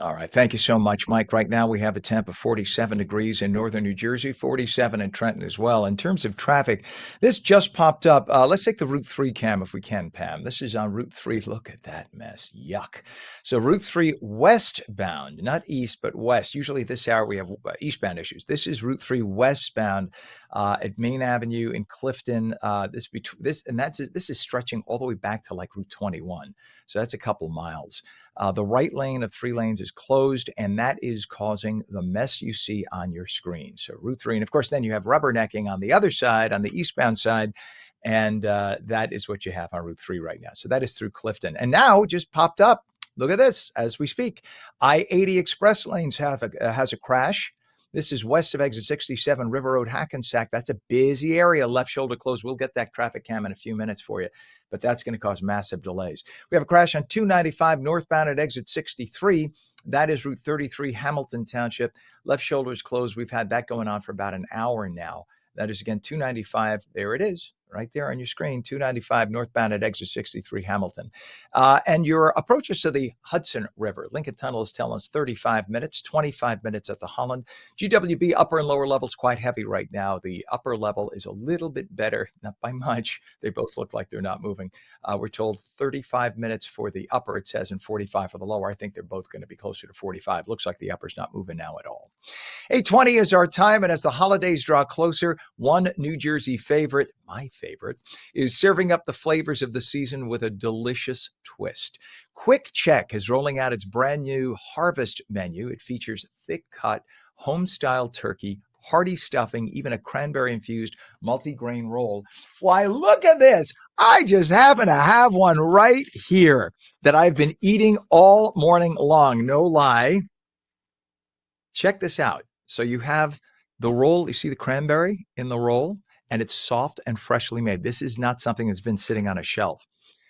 All right. Thank you so much, Mike. Right now, we have a temp of 47 degrees in northern New Jersey, 47 in Trenton as well. In terms of traffic, this just popped up. Let's take the Route 3 cam if we can, Pam. This is on Route 3. Look at that mess. Yuck. So Route 3 westbound, not east, but west. Usually this hour we have eastbound issues. This is Route 3 westbound at Main Avenue in Clifton. This is stretching all the way back to like Route 21. So that's a couple miles. The right lane of 3 lanes is closed, and that is causing the mess you see on your screen. So Route 3, and of course, then you have rubbernecking on the other side, on the eastbound side, and that is what you have on Route 3 right now. So that is through Clifton. And now just popped up, look at this, as we speak, I-80 express lanes has a crash. This is west of exit 67, River Road, Hackensack. That's a busy area, left shoulder closed. We'll get that traffic cam in a few minutes for you, but that's going to cause massive delays. We have a crash on 295 northbound at exit 63. That is Route 33, Hamilton Township. Left shoulder is closed. We've had that going on for about an hour now That is again 295. There it is, right there on your screen, 295 northbound at exit 63 Hamilton. And your approaches to the Hudson River. Lincoln Tunnel is telling us 35 minutes, 25 minutes at the Holland. GWB upper and lower levels quite heavy right now. The upper level is a little bit better, not by much. They both look like they're not moving. We're told 35 minutes for the upper, it says, and 45 for the lower. I think they're both going to be closer to 45. Looks like the upper's not moving now at all. 8:20 is our time, and as the holidays draw closer, one New Jersey favorite, my favorite, is serving up the flavors of the season with a delicious twist. Quick Check is rolling out its brand new harvest menu. It features thick-cut, home-style turkey, hearty stuffing, even a cranberry-infused multi-grain roll. Why, look at this. I just happen to have one right here that I've been eating all morning long. No lie. Check this out. So you have the roll, you see the cranberry in the roll, and it's soft and freshly made. This is not something that's been sitting on a shelf.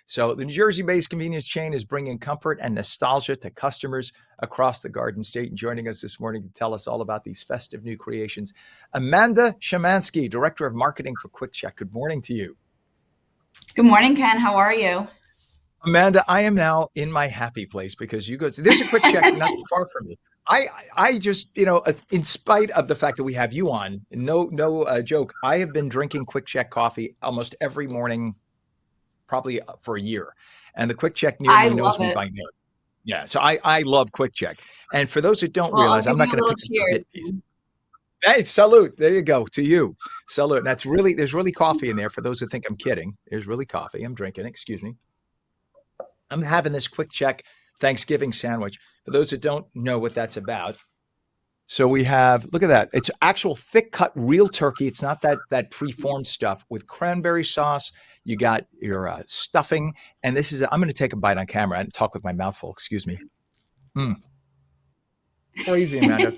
So the New Jersey-based convenience chain is bringing comfort and nostalgia to customers across the Garden State. And joining us this morning to tell us all about these festive new creations, Amanda Shemansky, Director of Marketing for Quick Check. Good morning to you. Good morning, Ken. How are you? Amanda, I am now in my happy place because you go, there's a Quick Check not too far from me. I just, in spite of the fact that we have you on, no joke, I have been drinking Quick Check coffee almost every morning, probably for a year. And the Quick Check near me knows me by name. Yeah, so I love Quick Check. And for those who don't realize, I'm not going to pick cheers. Hey, salute. There you go. To you. Salute. And there's really coffee in there for those who think I'm kidding. There's really coffee. I'm drinking it. Excuse me. I'm having this Quick Check Thanksgiving sandwich. For those that don't know what that's about, so we have, look at that. It's actual thick cut real turkey. It's not that preformed stuff with cranberry sauce. You got your stuffing. And this is, I'm going to take a bite on camera and talk with my mouth full. Excuse me. Crazy, Amanda.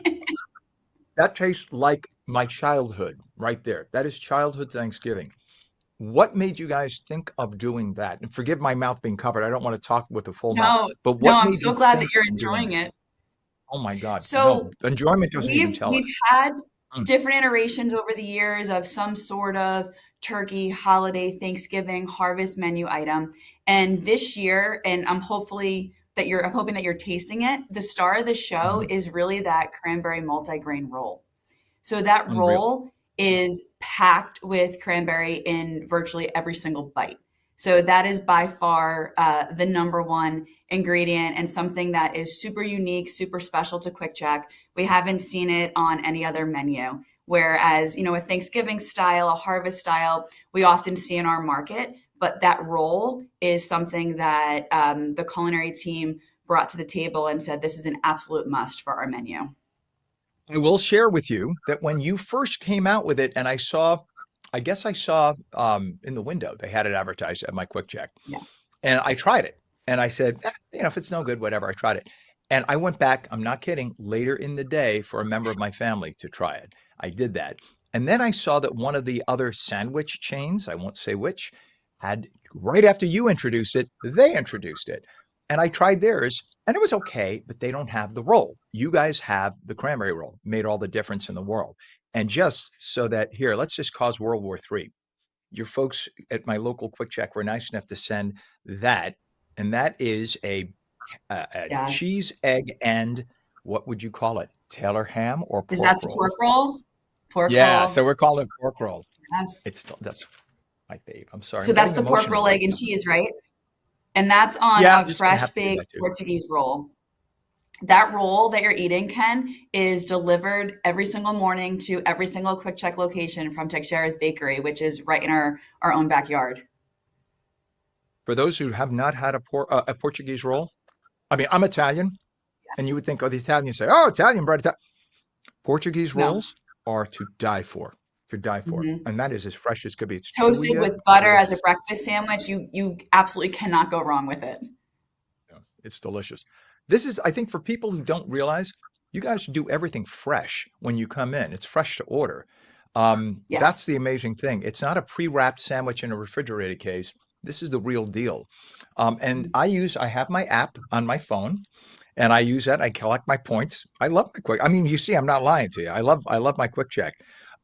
That tastes like my childhood right there. That is childhood Thanksgiving. What made you guys think of doing that? And forgive my mouth being covered. I don't want to talk with a full mouth. But what I'm made so you glad that think you're of doing enjoying it. Oh my God. So no, enjoyment doesn't even tell we've it. had different iterations over the years of some sort of turkey, holiday, Thanksgiving, harvest menu item. And this year, and I'm hoping that you're tasting it. The star of the show is really that cranberry multigrain roll. So that roll is packed with cranberry in virtually every single bite. So that is by far the number one ingredient and something that is super unique, super special to Quick Check. We haven't seen it on any other menu. Whereas, a Thanksgiving style, a harvest style, we often see in our market. But that roll is something that the culinary team brought to the table and said, this is an absolute must for our menu. I will share with you that when you first came out with it, and I saw in the window, they had it advertised at my Quick Check. Yeah. And I tried it. And I said, if it's no good, whatever, I tried it. And I went back, I'm not kidding, later in the day for a member of my family to try it. I did that. And then I saw that one of the other sandwich chains, I won't say which, had, right after you introduced it, they introduced it. And I tried theirs. And it was okay, but they don't have the roll. You guys have the cranberry roll. Made all the difference in the world. And just so that here, let's just cause World War III. Your folks at my local Quick Check were nice enough to send that. And that is a cheese, egg, and what would you call it? Taylor ham or pork roll? Is that the pork roll? Pork roll. So we're calling it pork roll. Yes. That's my babe. I'm sorry. So that's the pork roll, egg, and cheese, right? And that's on a fresh baked Portuguese roll. That roll that you're eating, Ken, is delivered every single morning to every single Quick Check location from Teixeira's Bakery, which is right in our own backyard. For those who have not had a Portuguese roll, I mean, I'm Italian, and you would think, the Italians say, Italian bread. Portuguese rolls are to die for. And that is as fresh as could be. It's toasted with butter as a breakfast sandwich. You absolutely cannot go wrong with it. Yeah, it's delicious. This is, I think, for people who don't realize, you guys do everything fresh when you come in. It's fresh to order. Yes. That's the amazing thing. It's not a pre-wrapped sandwich in a refrigerated case. This is the real deal. And I have my app on my phone. And I use that. I collect my points. I love my Quick. I mean, you see, I'm not lying to you. I love my Quick Check.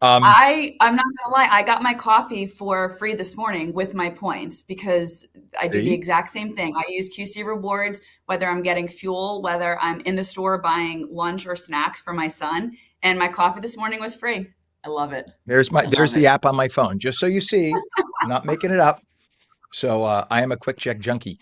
Um, I'm not gonna lie, I got my coffee for free this morning with my points because I do the see, exact same thing. I use QC rewards, whether I'm getting fuel, whether I'm in the store buying lunch or snacks for my son, and my coffee this morning was free. I love it. I there's love the it. app on my phone, just so you see, not making it up. So I am a quick check junkie.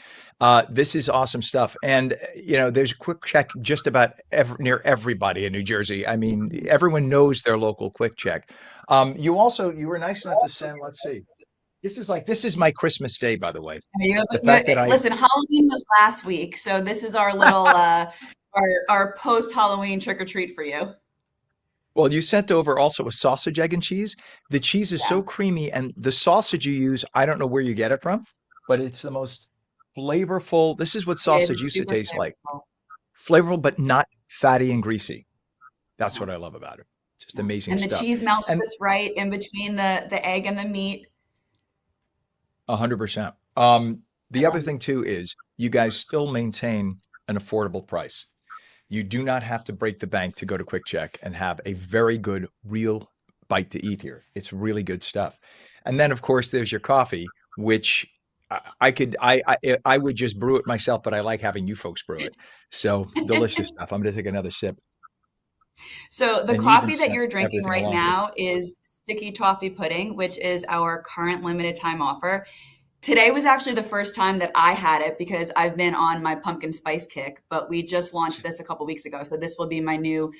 This is awesome stuff, and there's a quick check just about near everybody in New Jersey. I mean, everyone knows their local quick check. You were nice enough to send. Let's see. This is my Christmas day, by the way. The fact that I Listen, Halloween was last week, so this is our little our post Halloween trick or treat for you. well, you sent over also a sausage, egg, and cheese. The cheese is Yeah, so creamy, and the sausage you use, I don't know where you get it from, but it's the most flavorful. This is what it is. sausage It's used to super taste like. flavorful. Flavorful, but not fatty and greasy. That's Yeah. what I love about it. Just Yeah. amazing And the stuff. cheese melts And just right in between the egg and the meat. 100%. I The other love it. thing too is you guys still maintain an affordable price. You do not have to break the bank to go to Quick Check and have a very good real bite to eat here. It's really good stuff. And then of course there's your coffee, which I would just brew it myself, but I like having you folks brew it. So delicious stuff. I'm gonna take another sip. So the And you even coffee that sent you're drinking everything right along with it. now is sticky toffee pudding, which is our current limited time offer. Today was actually the first time that I had it because I've been on my pumpkin spice kick, but we just launched this a couple weeks ago. So this will be my new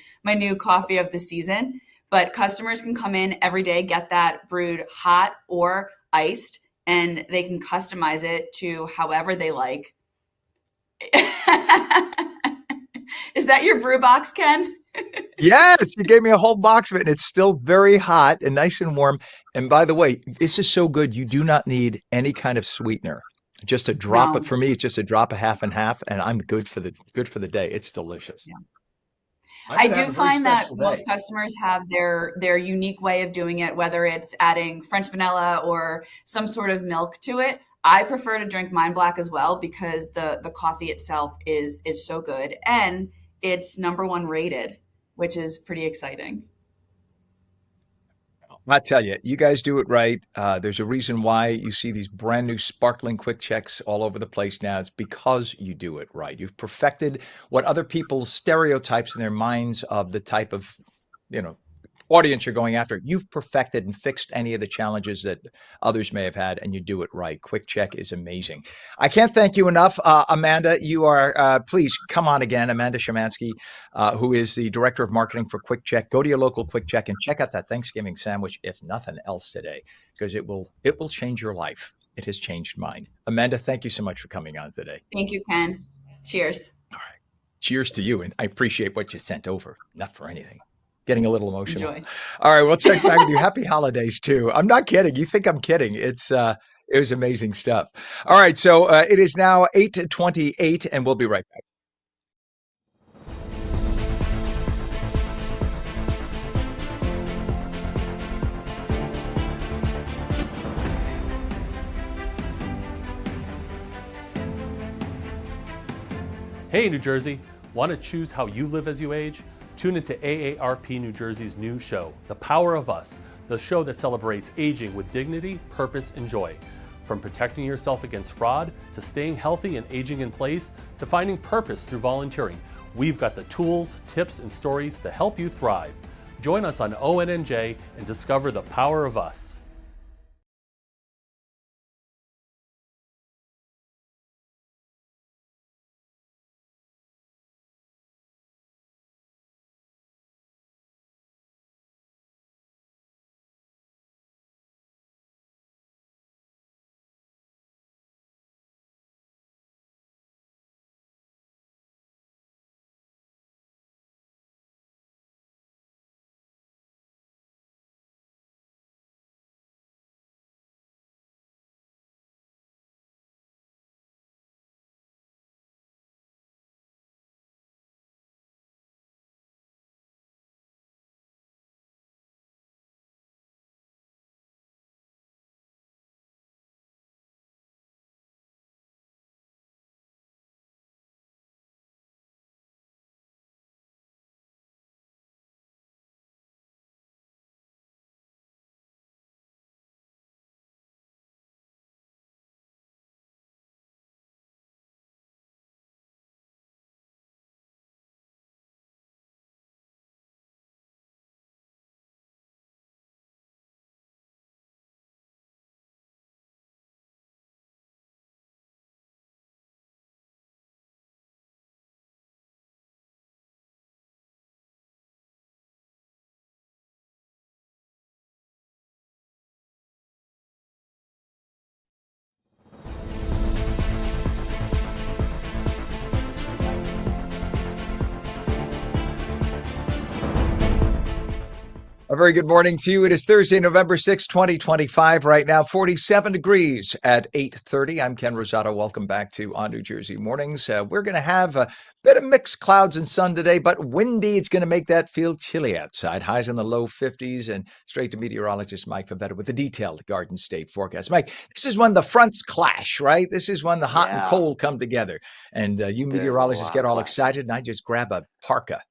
coffee of the season. But customers can come in every day, get that brewed hot or iced, and they can customize it to however they like. Is that your brew box, Ken? Yes, you gave me a whole box of it, and it's still very hot and nice and warm. And by the way, this is so good. You do not need any kind of sweetener. Just a drop of, No. for me, it's just a drop of half and half, and I'm good for the day. It's delicious. I'm I gonna have do a very find that special most day. customers have their unique way of doing it, whether it's adding French vanilla or some sort of milk to it. I prefer to drink mine black as well because the coffee itself is so good and it's number one rated, which is pretty exciting. I tell you, you guys do it right. There's a reason why you see these brand new sparkling quick checks all over the place now. It's because you do it right. You've perfected what other people's stereotypes in their minds of the type of, you know, audience you're going after. You've perfected and fixed any of the challenges that others may have had, and you do it right. Quick Check is amazing. I can't thank you enough, Amanda. You are, please come on again, Amanda Shemansky, who is the director of marketing for Quick Check. Go to your local Quick Check and check out that Thanksgiving sandwich, if nothing else today, because it will change your life. It has changed mine. Amanda, thank you so much for coming on today. Thank you, Ken. Cheers. All right. Cheers to you, and I appreciate what you sent over. Not for anything. Getting a little emotional. Enjoy. All right, we'll check back with you. Happy holidays too. I'm not kidding. You think I'm kidding? It was amazing stuff. All right, so it is now 8:28, and we'll be right back. Hey, New Jersey, want to choose how you live as you age? Tune into AARP New Jersey's new show, The Power of Us, the show that celebrates aging with dignity, purpose, and joy. From protecting yourself against fraud, to staying healthy and aging in place, to finding purpose through volunteering, we've got the tools, tips, and stories to help you thrive. Join us on ONNJ and discover the power of us. A very good morning to you. It is Thursday, November 6, 2025. Right now, 47 degrees at 8:30. I'm Ken Rosato. Welcome back to ONNJ Jersey Mornings. We're going to have a bit of mixed clouds and sun today, but windy. It's going to make that feel chilly outside. Highs in the low 50s. And straight to meteorologist Mike Favetta with a detailed Garden State forecast. Mike, this is when the fronts clash, right? This is when the hot and Yeah, cold come together. And you there's a meteorologists lot get all clashing. excited, and I just grab a parka.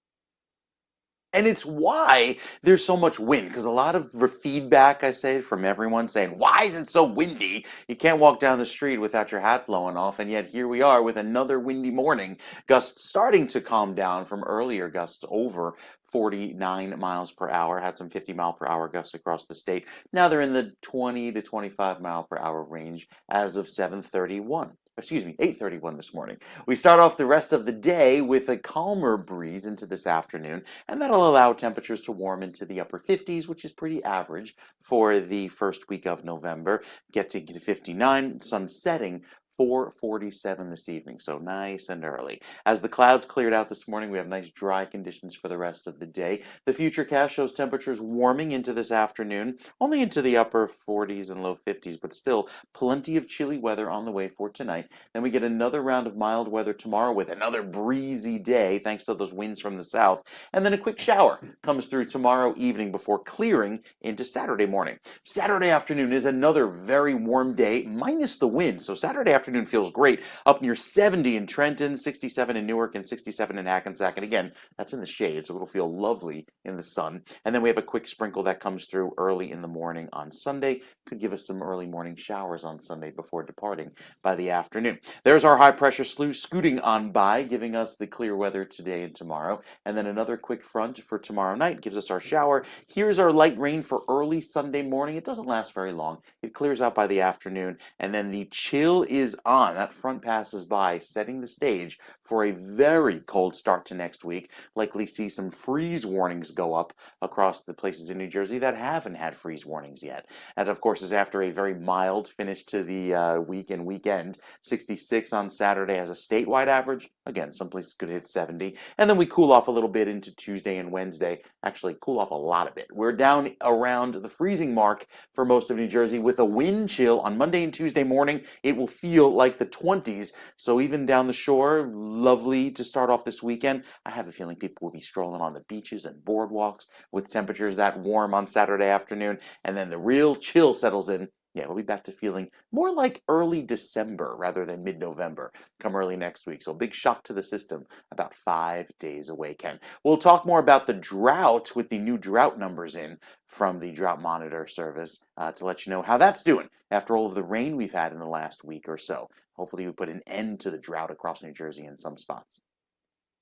And it's why there's so much wind, because a lot of feedback I say from everyone saying, why is it so windy? You can't walk down the street without your hat blowing off. And yet here we are with another windy morning. Gusts starting to calm down from earlier gusts over 49 miles per hour. Had some 50-mile-per-hour gusts across the state. Now they're in the 20 to 25-mile-per-hour range as of 7:31. Excuse me, 8:31 this morning. We start off the rest of the day with a calmer breeze into this afternoon, and that'll allow temperatures to warm into the upper 50s, which is pretty average for the first week of November. Get to 59, sun setting 4:47 this evening, so nice and early. As the clouds cleared out this morning, we have nice dry conditions for the rest of the day. The futurecast shows temperatures warming into this afternoon, only into the upper 40s and low 50s, but still plenty of chilly weather on the way for tonight. Then we get another round of mild weather tomorrow with another breezy day, thanks to those winds from the south. And then a quick shower comes through tomorrow evening before clearing into Saturday morning. Saturday afternoon is another very warm day, minus the wind. So Saturday afternoon feels great, up near 70 in Trenton, 67 in Newark, and 67 in Hackensack. And again, that's in the shade, so it'll feel lovely in the sun. And then we have a quick sprinkle that comes through early in the morning on Sunday. Could give us some early morning showers on Sunday before departing by the afternoon. There's our high pressure slew scooting on by, giving us the clear weather today and tomorrow. And then another quick front for tomorrow night gives us our shower. Here's our light rain for early Sunday morning. It doesn't last very long. It clears out by the afternoon, and then the chill is on. That front passes by, setting the stage for a very cold start to next week. Likely see some freeze warnings go up across the places in New Jersey that haven't had freeze warnings yet. And of course, is after a very mild finish to the week and weekend. 66 on Saturday as a statewide average. Again, some places could hit 70. And then we cool off a little bit into Tuesday and Wednesday. Actually, cool off a lot of it. We're down around the freezing mark for most of New Jersey with a wind chill on Monday and Tuesday morning. It will feel like the 20s. So even down the shore, lovely to start off this weekend. I have a feeling people will be strolling on the beaches and boardwalks with temperatures that warm on Saturday afternoon. And then the real chill settles in. Yeah, we'll be back to feeling more like early December rather than mid-November come early next week. So a big shock to the system about 5 days away, Ken. We'll talk more about the drought with the new drought numbers in from the Drought Monitor service to let you know how that's doing after all of the rain we've had in the last week or so. Hopefully we put an end to the drought across New Jersey in some spots.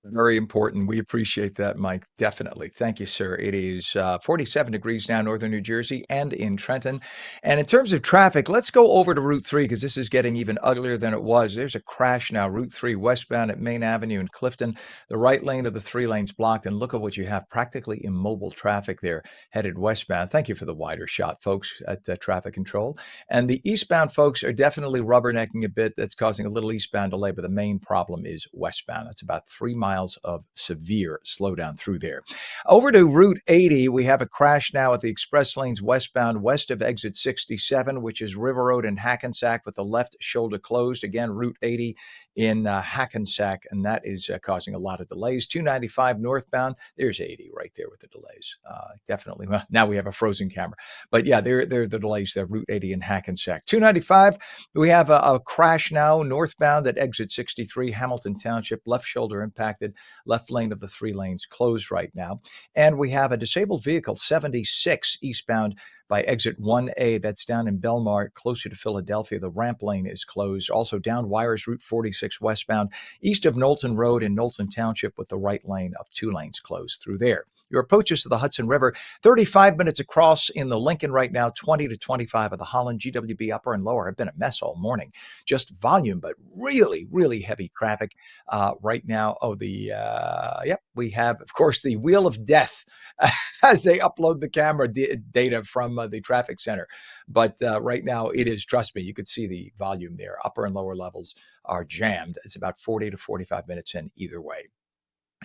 Very important. We appreciate that, Mike. Definitely. Thank you, sir. It is 47 degrees now, northern New Jersey and in Trenton. And in terms of traffic, let's go over to Route 3 because this is getting even uglier than it was. There's a crash now, Route 3 westbound at Main Avenue in Clifton. The right lane of the 3 lanes blocked. And look at what you have, practically immobile traffic there headed westbound. Thank you for the wider shot, folks, at traffic control. And the eastbound folks are definitely rubbernecking a bit. That's causing a little eastbound delay, but the main problem is westbound. That's about 3 miles of severe slowdown through there. Over to Route 80, we have a crash now at the express lanes westbound west of exit 67, which is River Road in Hackensack with the left shoulder closed. Again, Route 80 in Hackensack, and that is causing a lot of delays. 295 northbound, there's 80 right there with the delays. Definitely. Well, now we have a frozen camera. But yeah, there are the delays there, Route 80 in Hackensack. 295, we have a crash now northbound at exit 63, Hamilton Township, left shoulder impacted. Left lane of the 3 lanes closed right now. And we have a disabled vehicle, 76 eastbound by exit 1A. That's down in Belmar, closer to Philadelphia. The ramp lane is closed. Also down Wires Route 46 westbound, east of Knowlton Road in Knowlton Township with the right lane of 2 lanes closed through there. Your approaches to the Hudson River, 35 minutes across in the Lincoln right now, 20 to 25 of the Holland. GWB upper and lower have been a mess all morning. Just volume, but really, really heavy traffic right now. We have, of course, the Wheel of Death as they upload the camera data from the traffic center. But right now it is, trust me, you could see the volume there. Upper and lower levels are jammed. It's about 40 to 45 minutes in either way.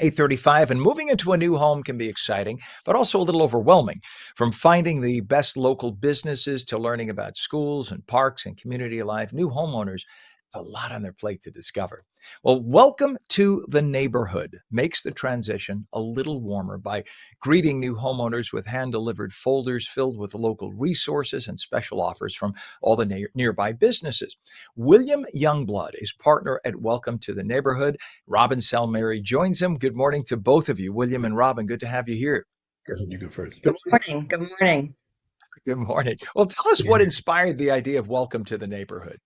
8:35, and moving into a new home can be exciting, but also a little overwhelming. From finding the best local businesses to learning about schools and parks and community life, new homeowners have a lot on their plate to discover. Well, welcome to the neighborhood makes the transition a little warmer by greeting new homeowners with hand-delivered folders filled with local resources and special offers from all the nearby businesses. William Youngblood is partner at Welcome to the Neighborhood. Robin Salmary joins him. Good morning to both of you, William and Robin. Good to have you here. Go ahead, you go first. Good morning. Good morning. Good morning. Well, tell us what inspired the idea of Welcome to the Neighborhood.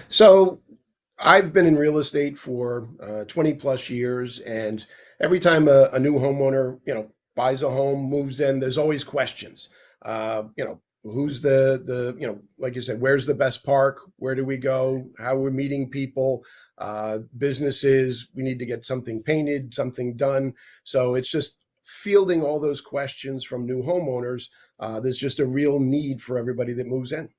So I've been in real estate for 20 plus years, and every time a new homeowner, buys a home, moves in, there's always questions. Who's like you said, where's the best park? Where do we go? How we're meeting people, businesses, we need to get something painted, something done. So it's just fielding all those questions from new homeowners. There's just a real need for everybody that moves in.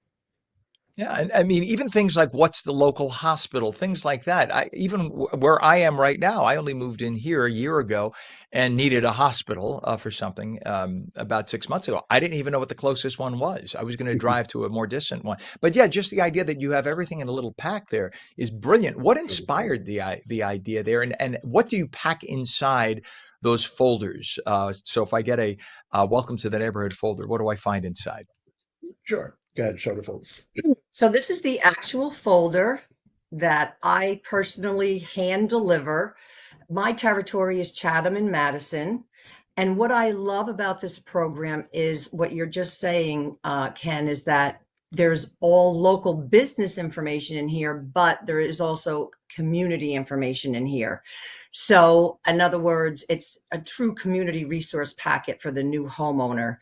Yeah, and I mean, even things like what's the local hospital, things like that. Where I am right now, I only moved in here a year ago and needed a hospital for something about 6 months ago. I didn't even know what the closest one was. I was going to drive to a more distant one. But yeah, just the idea that you have everything in a little pack there is brilliant. What inspired the idea there, and what do you pack inside those folders? So if I get a Welcome to the Neighborhood folder, what do I find inside? Sure. Go ahead, show the folder. So this is the actual folder that I personally hand deliver. My territory is Chatham and Madison. And what I love about this program is what you're just saying, Ken, is that there's all local business information in here, but there is also community information in here. So in other words, it's a true community resource packet for the new homeowner.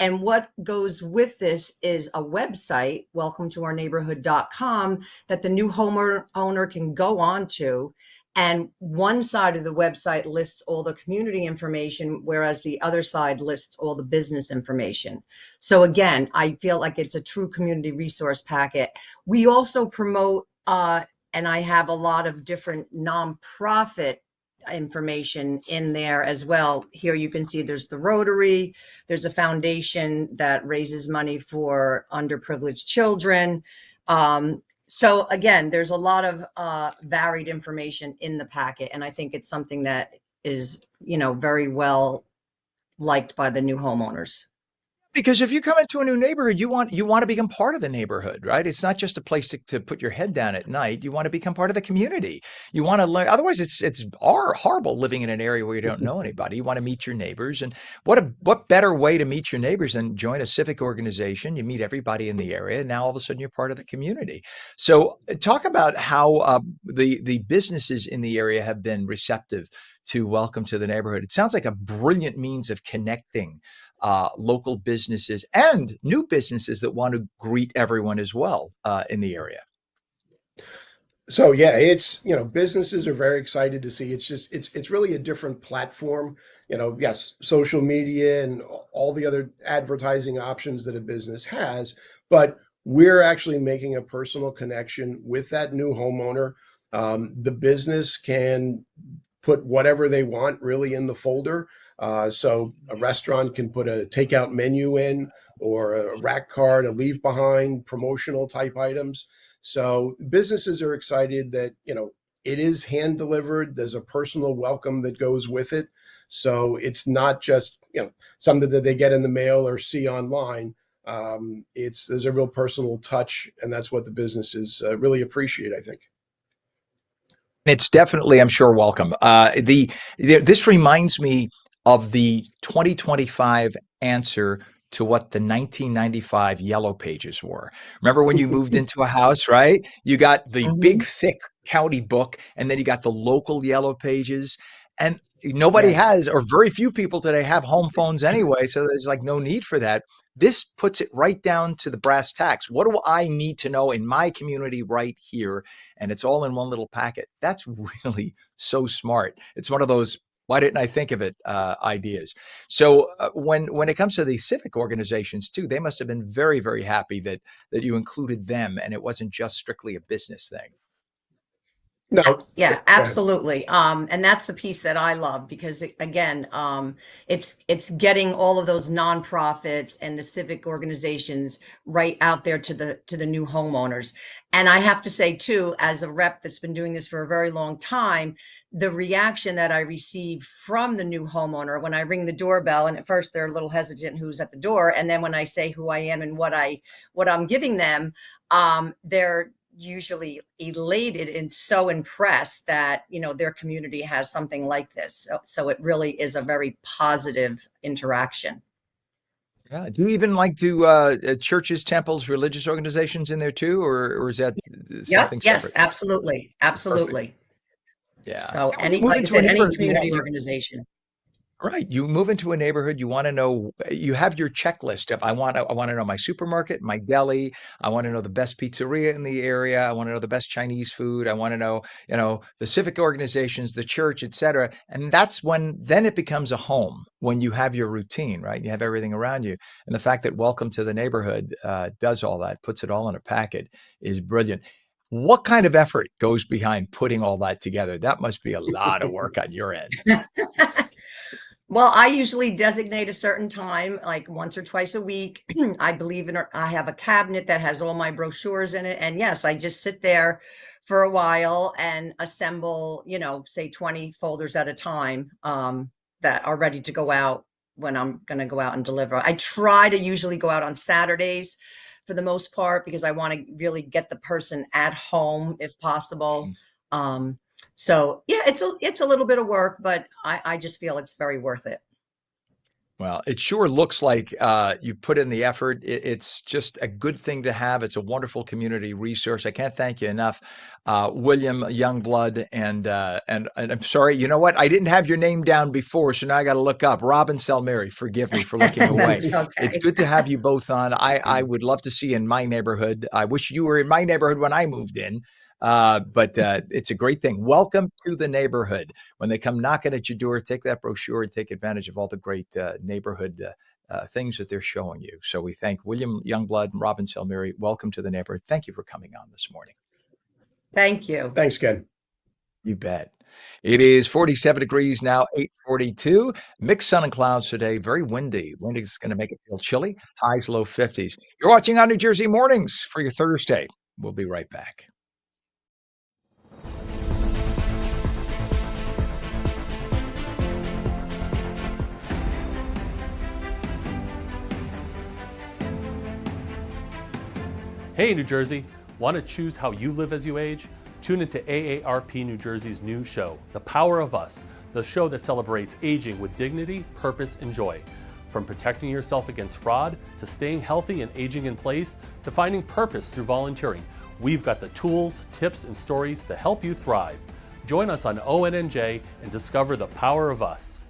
And what goes with this is a website, welcometourneighborhood.com, that the new homeowner can go on to. And one side of the website lists all the community information, whereas the other side lists all the business information. So again, I feel like it's a true community resource packet. We also promote, and I have a lot of different nonprofit information in there as well. Here you can see there's the Rotary, there's a foundation that raises money for underprivileged children. So again, there's a lot of varied information in the packet, and I think it's something that is, very well liked by the new homeowners. Because if you come into a new neighborhood, you want to become part of the neighborhood, right? It's not just a place to put your head down at night. You want to become part of the community. You want to learn. Otherwise, it's horrible living in an area where you don't know anybody. You want to meet your neighbors, and what better way to meet your neighbors than join a civic organization? You meet everybody in the area, and now all of a sudden you're part of the community. So, talk about how the businesses in the area have been receptive to Welcome to the Neighborhood. It sounds like a brilliant means of connecting local businesses and new businesses that want to greet everyone as well in the area. So yeah, it's, businesses are very excited to see. It's really a different platform. Yes, social media and all the other advertising options that a business has, but we're actually making a personal connection with that new homeowner. The business can put whatever they want really in the folder. So a restaurant can put a takeout menu in, or a rack card, a leave behind, promotional type items. So businesses are excited that, it is hand delivered. There's a personal welcome that goes with it. So it's not just, something that they get in the mail or see online. There's a real personal touch, and that's what the businesses really appreciate, I think. It's definitely, I'm sure, welcome. This reminds me of the 2025 answer to what the 1995 Yellow Pages were. Remember when you moved into a house, right? You got the big, thick county book, and then you got the local Yellow Pages. And nobody Yes. has, or very few people today have home phones anyway, so there's like no need for that. This puts it right down to the brass tacks. What do I need to know in my community right here? And it's all in one little packet. That's really so smart. It's one of those why didn't I think of it ideas. So when it comes to the civic organizations too, they must have been very, very happy that you included them and it wasn't just strictly a business thing. No, Yeah, go ahead. absolutely. And that's the piece that I love because again, it's getting all of those nonprofits and the civic organizations right out there to the new homeowners. And I have to say too, as a rep that's been doing this for a very long time, the reaction that I receive from the new homeowner when I ring the doorbell, and at first they're a little hesitant who's at the door, and then when I say who I am and what I'm giving them, they're usually elated and so impressed that their community has something like this, so it really is a very positive interaction. Yeah. Do you even like do churches, temples, religious organizations in there too, or is that Yep, something yes, separate? absolutely, Perfect. absolutely. Yeah. So When you any, move like I into a said, any neighborhood, you want community you organization. right. You move into a neighborhood, you want to know, you have your checklist of I want to know my supermarket, my deli, I want to know the best pizzeria in the area, I want to know the best Chinese food, I want to know, the civic organizations, the church, etc. And that's when then it becomes a home when you have your routine, right? You have everything around you. And the fact that Welcome to the Neighborhood does all that, puts it all in a packet is brilliant. What kind of effort goes behind putting all that together? That must be a lot of work on your end. Well, I usually designate a certain time, like once or twice a week. I believe in, I have a cabinet that has all my brochures in it. And yes, I just sit there for a while and assemble, say 20 folders at a time, that are ready to go out when I'm going to go out and deliver. I try to usually go out on Saturdays for the most part because I want to really get the person at home if possible. Um, so yeah, it's a little bit of work, but I just feel it's very worth it. Well, it sure looks like you put in the effort. It's just a good thing to have. It's a wonderful community resource. I can't thank you enough, William Youngblood. And I'm sorry, you know what? I didn't have your name down before, so now I got to look up. Robin Selmeri, forgive me for looking away. That's It's okay. good to have you both on. I would love to see you in my neighborhood. I wish you were in my neighborhood when I moved in. But it's a great thing. Welcome to the neighborhood. When they come knocking at your door, take that brochure and take advantage of all the great neighborhood things that they're showing you. So we thank William Youngblood and Robin Selmeri. Welcome to the neighborhood. Thank you for coming on this morning. Thank you. Thanks, Ken. You bet. It is 47 degrees now, 8:42. Mixed sun and clouds today. Very windy. Wind is going to make it feel chilly. Highs low 50s. You're watching ONNJ Mornings for your Thursday. We'll be right back. Hey, New Jersey, want to choose how you live as you age? Tune into AARP New Jersey's new show, The Power of Us, the show that celebrates aging with dignity, purpose, and joy. From protecting yourself against fraud, to staying healthy and aging in place, to finding purpose through volunteering, we've got the tools, tips, and stories to help you thrive. Join us on ONNJ and discover the power of us.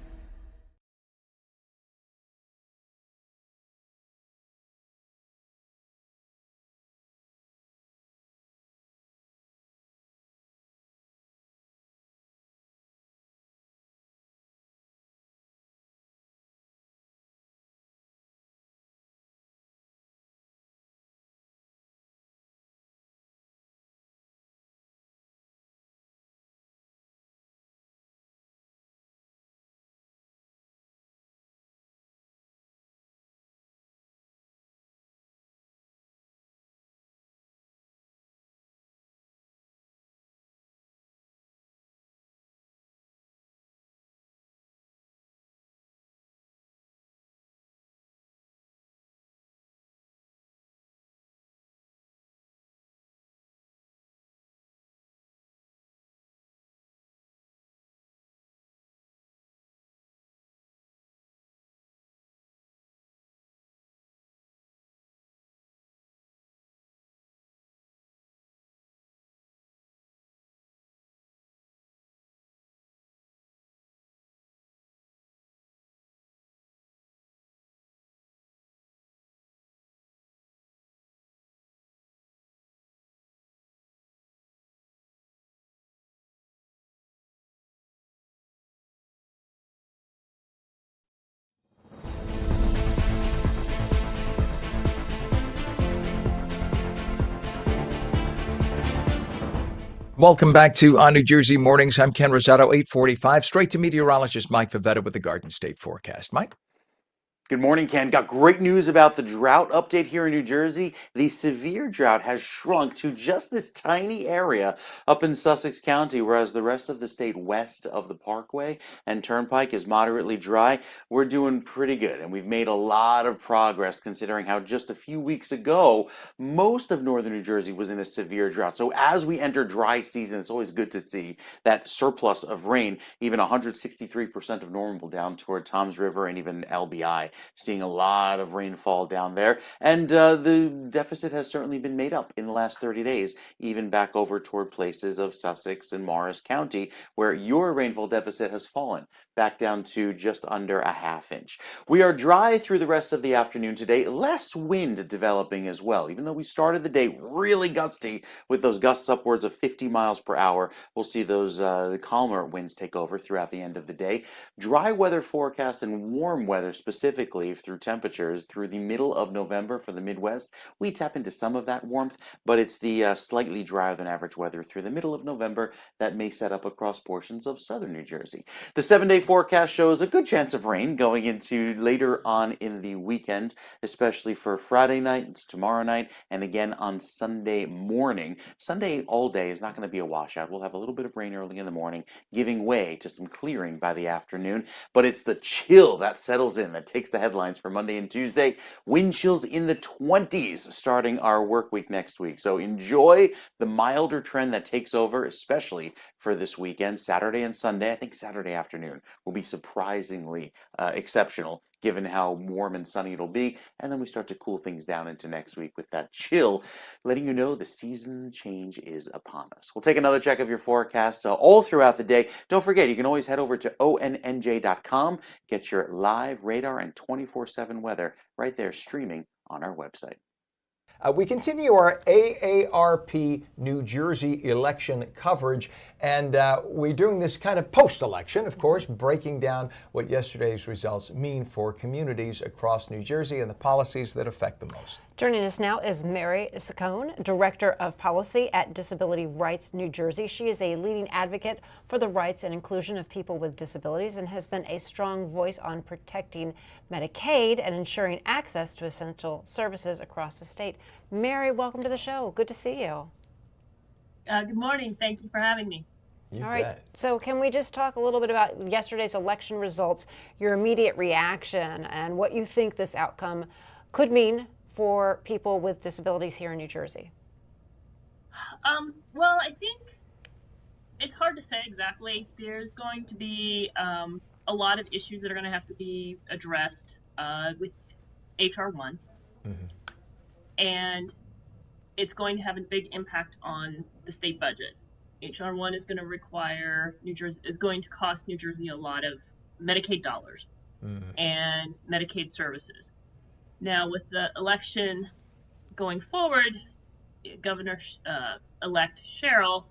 Welcome back to ONNJ Mornings. I'm Ken Rosato, 8:45. Straight to meteorologist Mike Favetta with the Garden State forecast. Mike? Good morning, Ken. Got great news about the drought update here in New Jersey. The severe drought has shrunk to just this tiny area up in Sussex County, whereas the rest of the state west of the Parkway and Turnpike is moderately dry. We're doing pretty good, and we've made a lot of progress considering how just a few weeks ago, most of northern New Jersey was in a severe drought. So as we enter dry season, it's always good to see that surplus of rain, even 163% of normal down toward Toms River and even LBI. Seeing a lot of rainfall down there, and the deficit has certainly been made up in the last 30 days, even back over toward places of Sussex and Morris County, where your rainfall deficit has fallen back down to just under a ½ inch. We are dry through the rest of the afternoon today, less wind developing as well. Even though we started the day really gusty with those gusts upwards of 50 miles per hour, we'll see those calmer winds take over throughout the end of the day. Dry weather forecast and warm weather specifically through temperatures through the middle of November for the Midwest. We tap into some of that warmth, but it's the slightly drier than average weather through the middle of November that may set up across portions of southern New Jersey. The 7-day forecast shows a good chance of rain going into later on in the weekend, especially for Friday night, tomorrow night, and again on Sunday morning. Sunday all day is not going to be a washout. We'll have a little bit of rain early in the morning, giving way to some clearing by the afternoon, but it's the chill that settles in that takes the headlines for Monday and Tuesday. Wind chills in the 20s starting our work week next week. So enjoy the milder trend that takes over, especially for this weekend, Saturday and Sunday. I think Saturday afternoon will be surprisingly exceptional given how warm and sunny it'll be. And then we start to cool things down into next week with that chill, letting you know the season change is upon us. We'll take another check of your forecast all throughout the day. Don't forget, you can always head over to ONNJ.com, get your live radar and 24/7 weather right there streaming on our website. We continue our AARP New Jersey election coverage, and we're doing this kind of post-election, of course, breaking down what yesterday's results mean for communities across New Jersey and the policies that affect them most. Joining us now is Mary Saccone, Director of Policy at Disability Rights New Jersey. She is a leading advocate for the rights and inclusion of people with disabilities and has been a strong voice on protecting Medicaid and ensuring access to essential services across the state. Mary, welcome to the show. Good to see you. Good morning. Thank you for having me. All right. So can we just talk a little bit about yesterday's election results, your immediate reaction, and what you think this outcome could mean for people with disabilities here in New Jersey? Well, I think it's hard to say exactly. There's going to be a lot of issues that are going to have to be addressed with HR 1. Mm-hmm. And it's going to have a big impact on the state budget. HR 1 is going to require is going to cost New Jersey a lot of Medicaid dollars and Medicaid services. Now, with the election going forward, Governor-elect Cheryl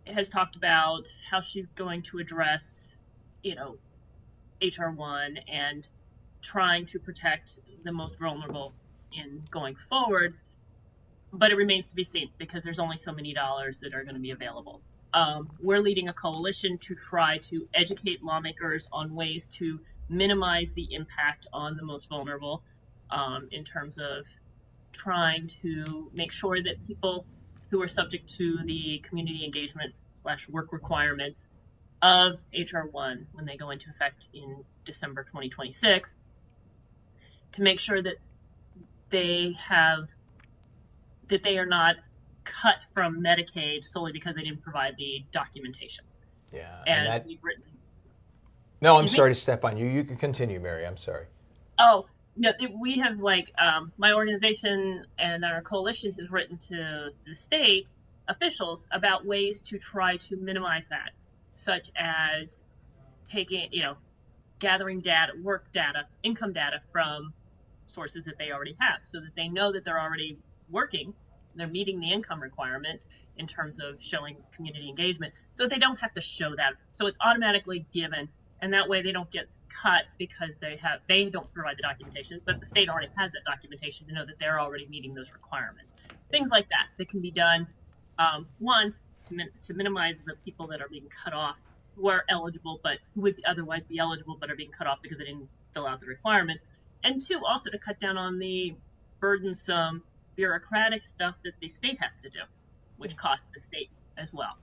has talked about how she's going to address, HR 1 and trying to protect the most vulnerable in going forward. But it remains to be seen because there's only so many dollars that are going to be available. We're leading a coalition to try to educate lawmakers on ways to minimize the impact on the most vulnerable. In terms of trying to make sure that people who are subject to the community engagement / work requirements of HR 1 when they go into effect in December 2026, to make sure that they are not cut from Medicaid solely because they didn't provide the documentation. Yeah, and we've written. No, I'm sorry to step on you. You can continue, Mary. I'm sorry. Oh. No, we have my organization and our coalition has written to the state officials about ways to try to minimize that, such as gathering data, work data, income data from sources that they already have so that they know that they're already working, they're meeting the income requirements in terms of showing community engagement so that they don't have to show that. So it's automatically given, and that way they don't get cut because they don't provide the documentation, but the state already has that documentation to know that they're already meeting those requirements. Things like that can be done. One, to minimize the people that are being cut off, who are eligible but who would otherwise be eligible but are being cut off because they didn't fill out the requirements. And two, also to cut down on the burdensome bureaucratic stuff that the state has to do, which costs the state as well.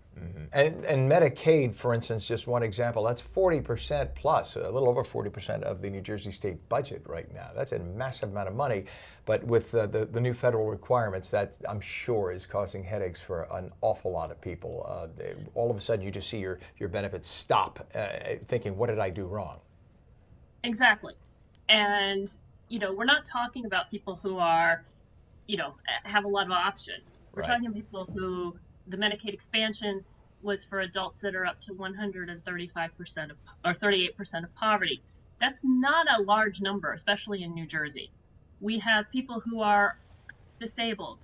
And Medicaid, for instance, just one example, that's 40% plus, a little over 40% of the New Jersey state budget right now. That's a massive amount of money. But with the new federal requirements, that I'm sure is causing headaches for an awful lot of people. All of a sudden, you just see your benefits stop, thinking, what did I do wrong? Exactly. And, we're not talking about people who are, have a lot of options. We're talking about people who the Medicaid expansion was for adults that are up to 135% or 38% of poverty. That's not a large number, especially in New Jersey. We have people who are disabled,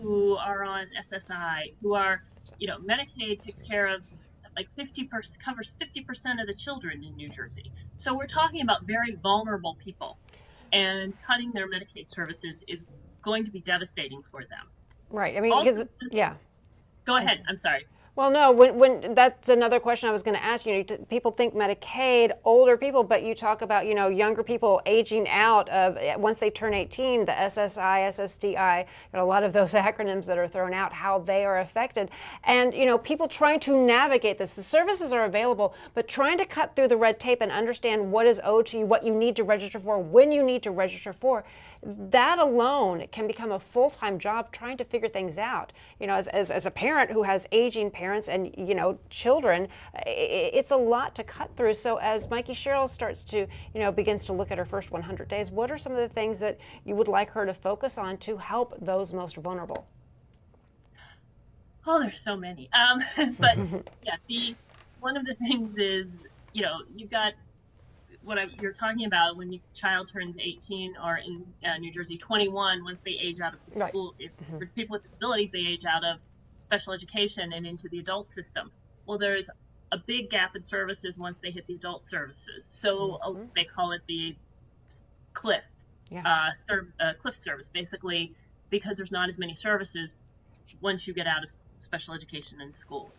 who are on SSI, who are, Medicaid takes care of like 50%, covers 50% of the children in New Jersey. So we're talking about very vulnerable people, and cutting their Medicaid services is going to be devastating for them. Right. I mean, Also, because, yeah. Go ahead. I'm sorry. Well, no, when that's another question I was going to ask you. People think Medicaid, older people, but you talk about, younger people aging out of, once they turn 18, the SSI, SSDI, a lot of those acronyms that are thrown out, how they are affected. And, people trying to navigate this. The services are available, but trying to cut through the red tape and understand what is owed to you, what you need to register for, when you need to register for, that alone can become a full-time job trying to figure things out. As a parent who has aging parents and, children, it's a lot to cut through. So as Mikey Sherrill starts to, begins to look at her first 100 days, what are some of the things that you would like her to focus on to help those most vulnerable? Oh, there's so many. But yeah, one of the things is, you've got you're talking about when your child turns 18, or in New Jersey 21, once they age out of the school. For people with disabilities, they age out of special education and into the adult system. Well, there's a big gap in services once they hit the adult services. So they call it the cliff, cliff service, basically, because there's not as many services once you get out of special education in schools.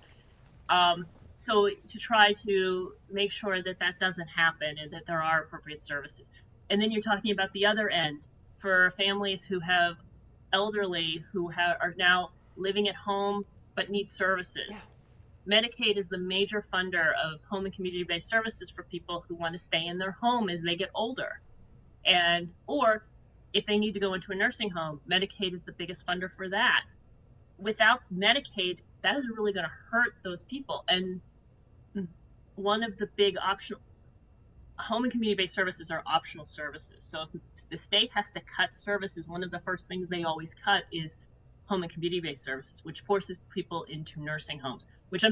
So to try to make sure that that doesn't happen and that there are appropriate services. And then you're talking about the other end for families who have elderly who are now living at home but need services. Yeah. Medicaid is the major funder of home and community-based services for people who want to stay in their home as they get older. Or if they need to go into a nursing home, Medicaid is the biggest funder for that. Without Medicaid, that is really going to hurt those people. And one of the big optional home and community-based services are optional services. So if the state has to cut services, one of the first things they always cut is home and community-based services, which forces people into nursing homes, which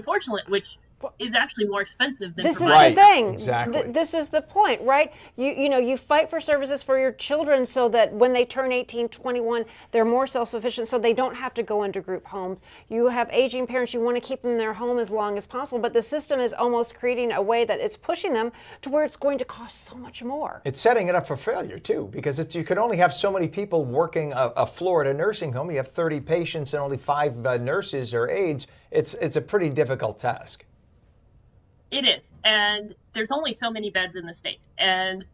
is actually more expensive than this is the thing. Exactly. This is the point, right? You fight for services for your children so that when they turn 18, 21, they're more self-sufficient, so they don't have to go into group homes. You have aging parents, you want to keep them in their home as long as possible, but the system is almost creating a way that it's pushing them to where it's going to cost so much more. It's setting it up for failure, too, because you can only have so many people working a floor at a nursing home. You have 30 patients and only 5 nurses or aides. It's a pretty difficult task. It is, and there's only so many beds in the state, and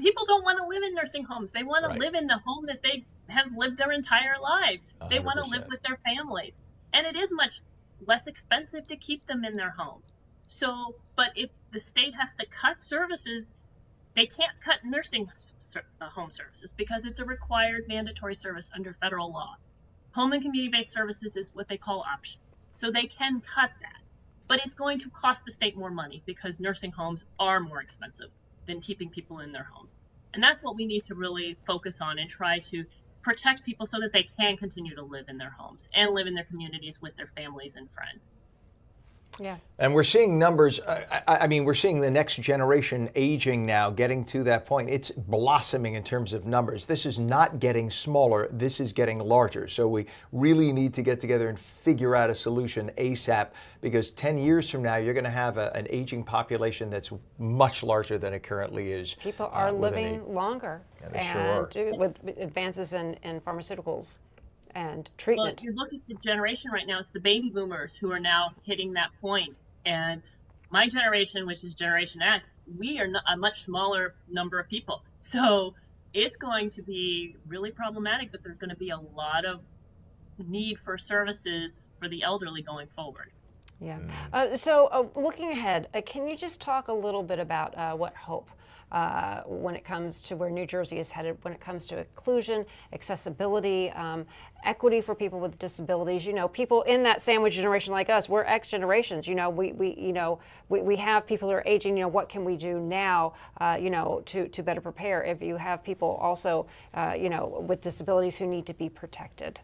people don't want to live in nursing homes. They want to live in the home that they have lived their entire lives. 100%. They want to live with their families, and it is much less expensive to keep them in their homes. So, but if the state has to cut services, they can't cut nursing home services because it's a required mandatory service under federal law. Home and community-based services is what they call optional, so they can cut that. But it's going to cost the state more money because nursing homes are more expensive than keeping people in their homes. And that's what we need to really focus on and try to protect people so that they can continue to live in their homes and live in their communities with their families and friends. Yeah. And we're seeing numbers, we're seeing the next generation aging now, getting to that point. It's blossoming in terms of numbers. This is not getting smaller, this is getting larger. So we really need to get together and figure out a solution ASAP, because 10 years from now, you're going to have an aging population that's much larger than it currently is. People are living longer, and sure with advances in pharmaceuticals and Well, treatment. you look at the generation right now, it's the baby boomers who are now hitting that point. And my generation, which is Generation X, we are a much smaller number of people. So it's going to be really problematic that there's going to be a lot of need for services for the elderly going forward. Yeah. So looking ahead, can you just talk a little bit about what hope when it comes to where New Jersey is headed, when it comes to inclusion, accessibility, equity for people with disabilities? You know, people in that sandwich generation like us, we're X generations. You know, we have people who are aging. You know, what can we do now? To better prepare if you have people also, with disabilities who need to be protected.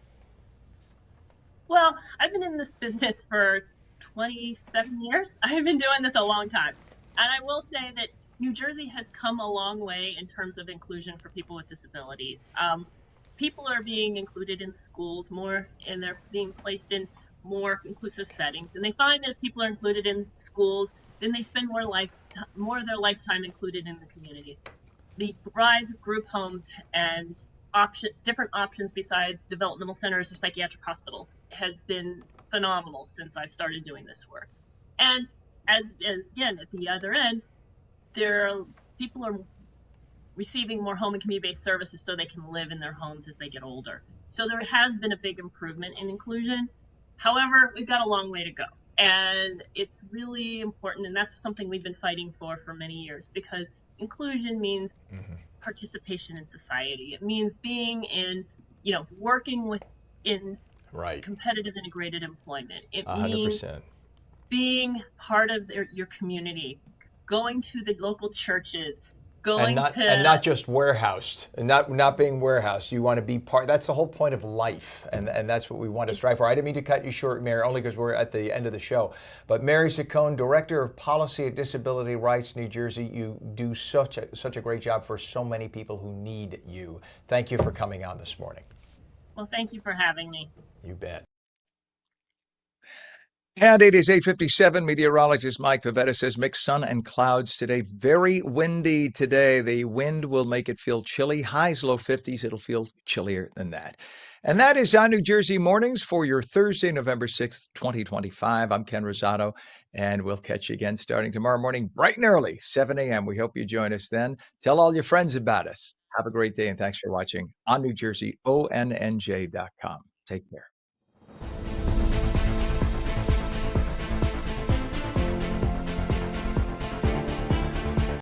Well, I've been in this business for 27 years. I've been doing this a long time. And I will say that New Jersey has come a long way in terms of inclusion for people with disabilities. People are being included in schools more, and they're being placed in more inclusive settings. And they find that if people are included in schools, then they spend more of their lifetime included in the community. The rise of group homes and different options besides developmental centers or psychiatric hospitals has been phenomenal since I've started doing this work. And again, at the other end, people are receiving more home and community-based services so they can live in their homes as they get older. So there has been a big improvement in inclusion. However, we've got a long way to go. And it's really important, and that's something we've been fighting for many years, because inclusion means participation in society. It means being working in competitive integrated employment. It 100%. means being part of your community, going to the local churches, And not just warehoused, and not being warehoused. You want to be part. That's the whole point of life, and that's what we want to strive for. I didn't mean to cut you short, Mary, only because we're at the end of the show. But Mary Saccone, Director of Policy at Disability Rights New Jersey, you do such a great job for so many people who need you. Thank you for coming on this morning. Well, thank you for having me. You bet. And it is 8:57. Meteorologist Mike Favetta says mixed sun and clouds today. Very windy today. The wind will make it feel chilly. Highs low 50s. It'll feel chillier than that. And that is on New Jersey Mornings for your Thursday, November 6th, 2025. I'm Ken Rosato, and we'll catch you again starting tomorrow morning, bright and early, 7 a.m. We hope you join us then. Tell all your friends about us. Have a great day, and thanks for watching on New Jersey, ONNJ.com. Take care.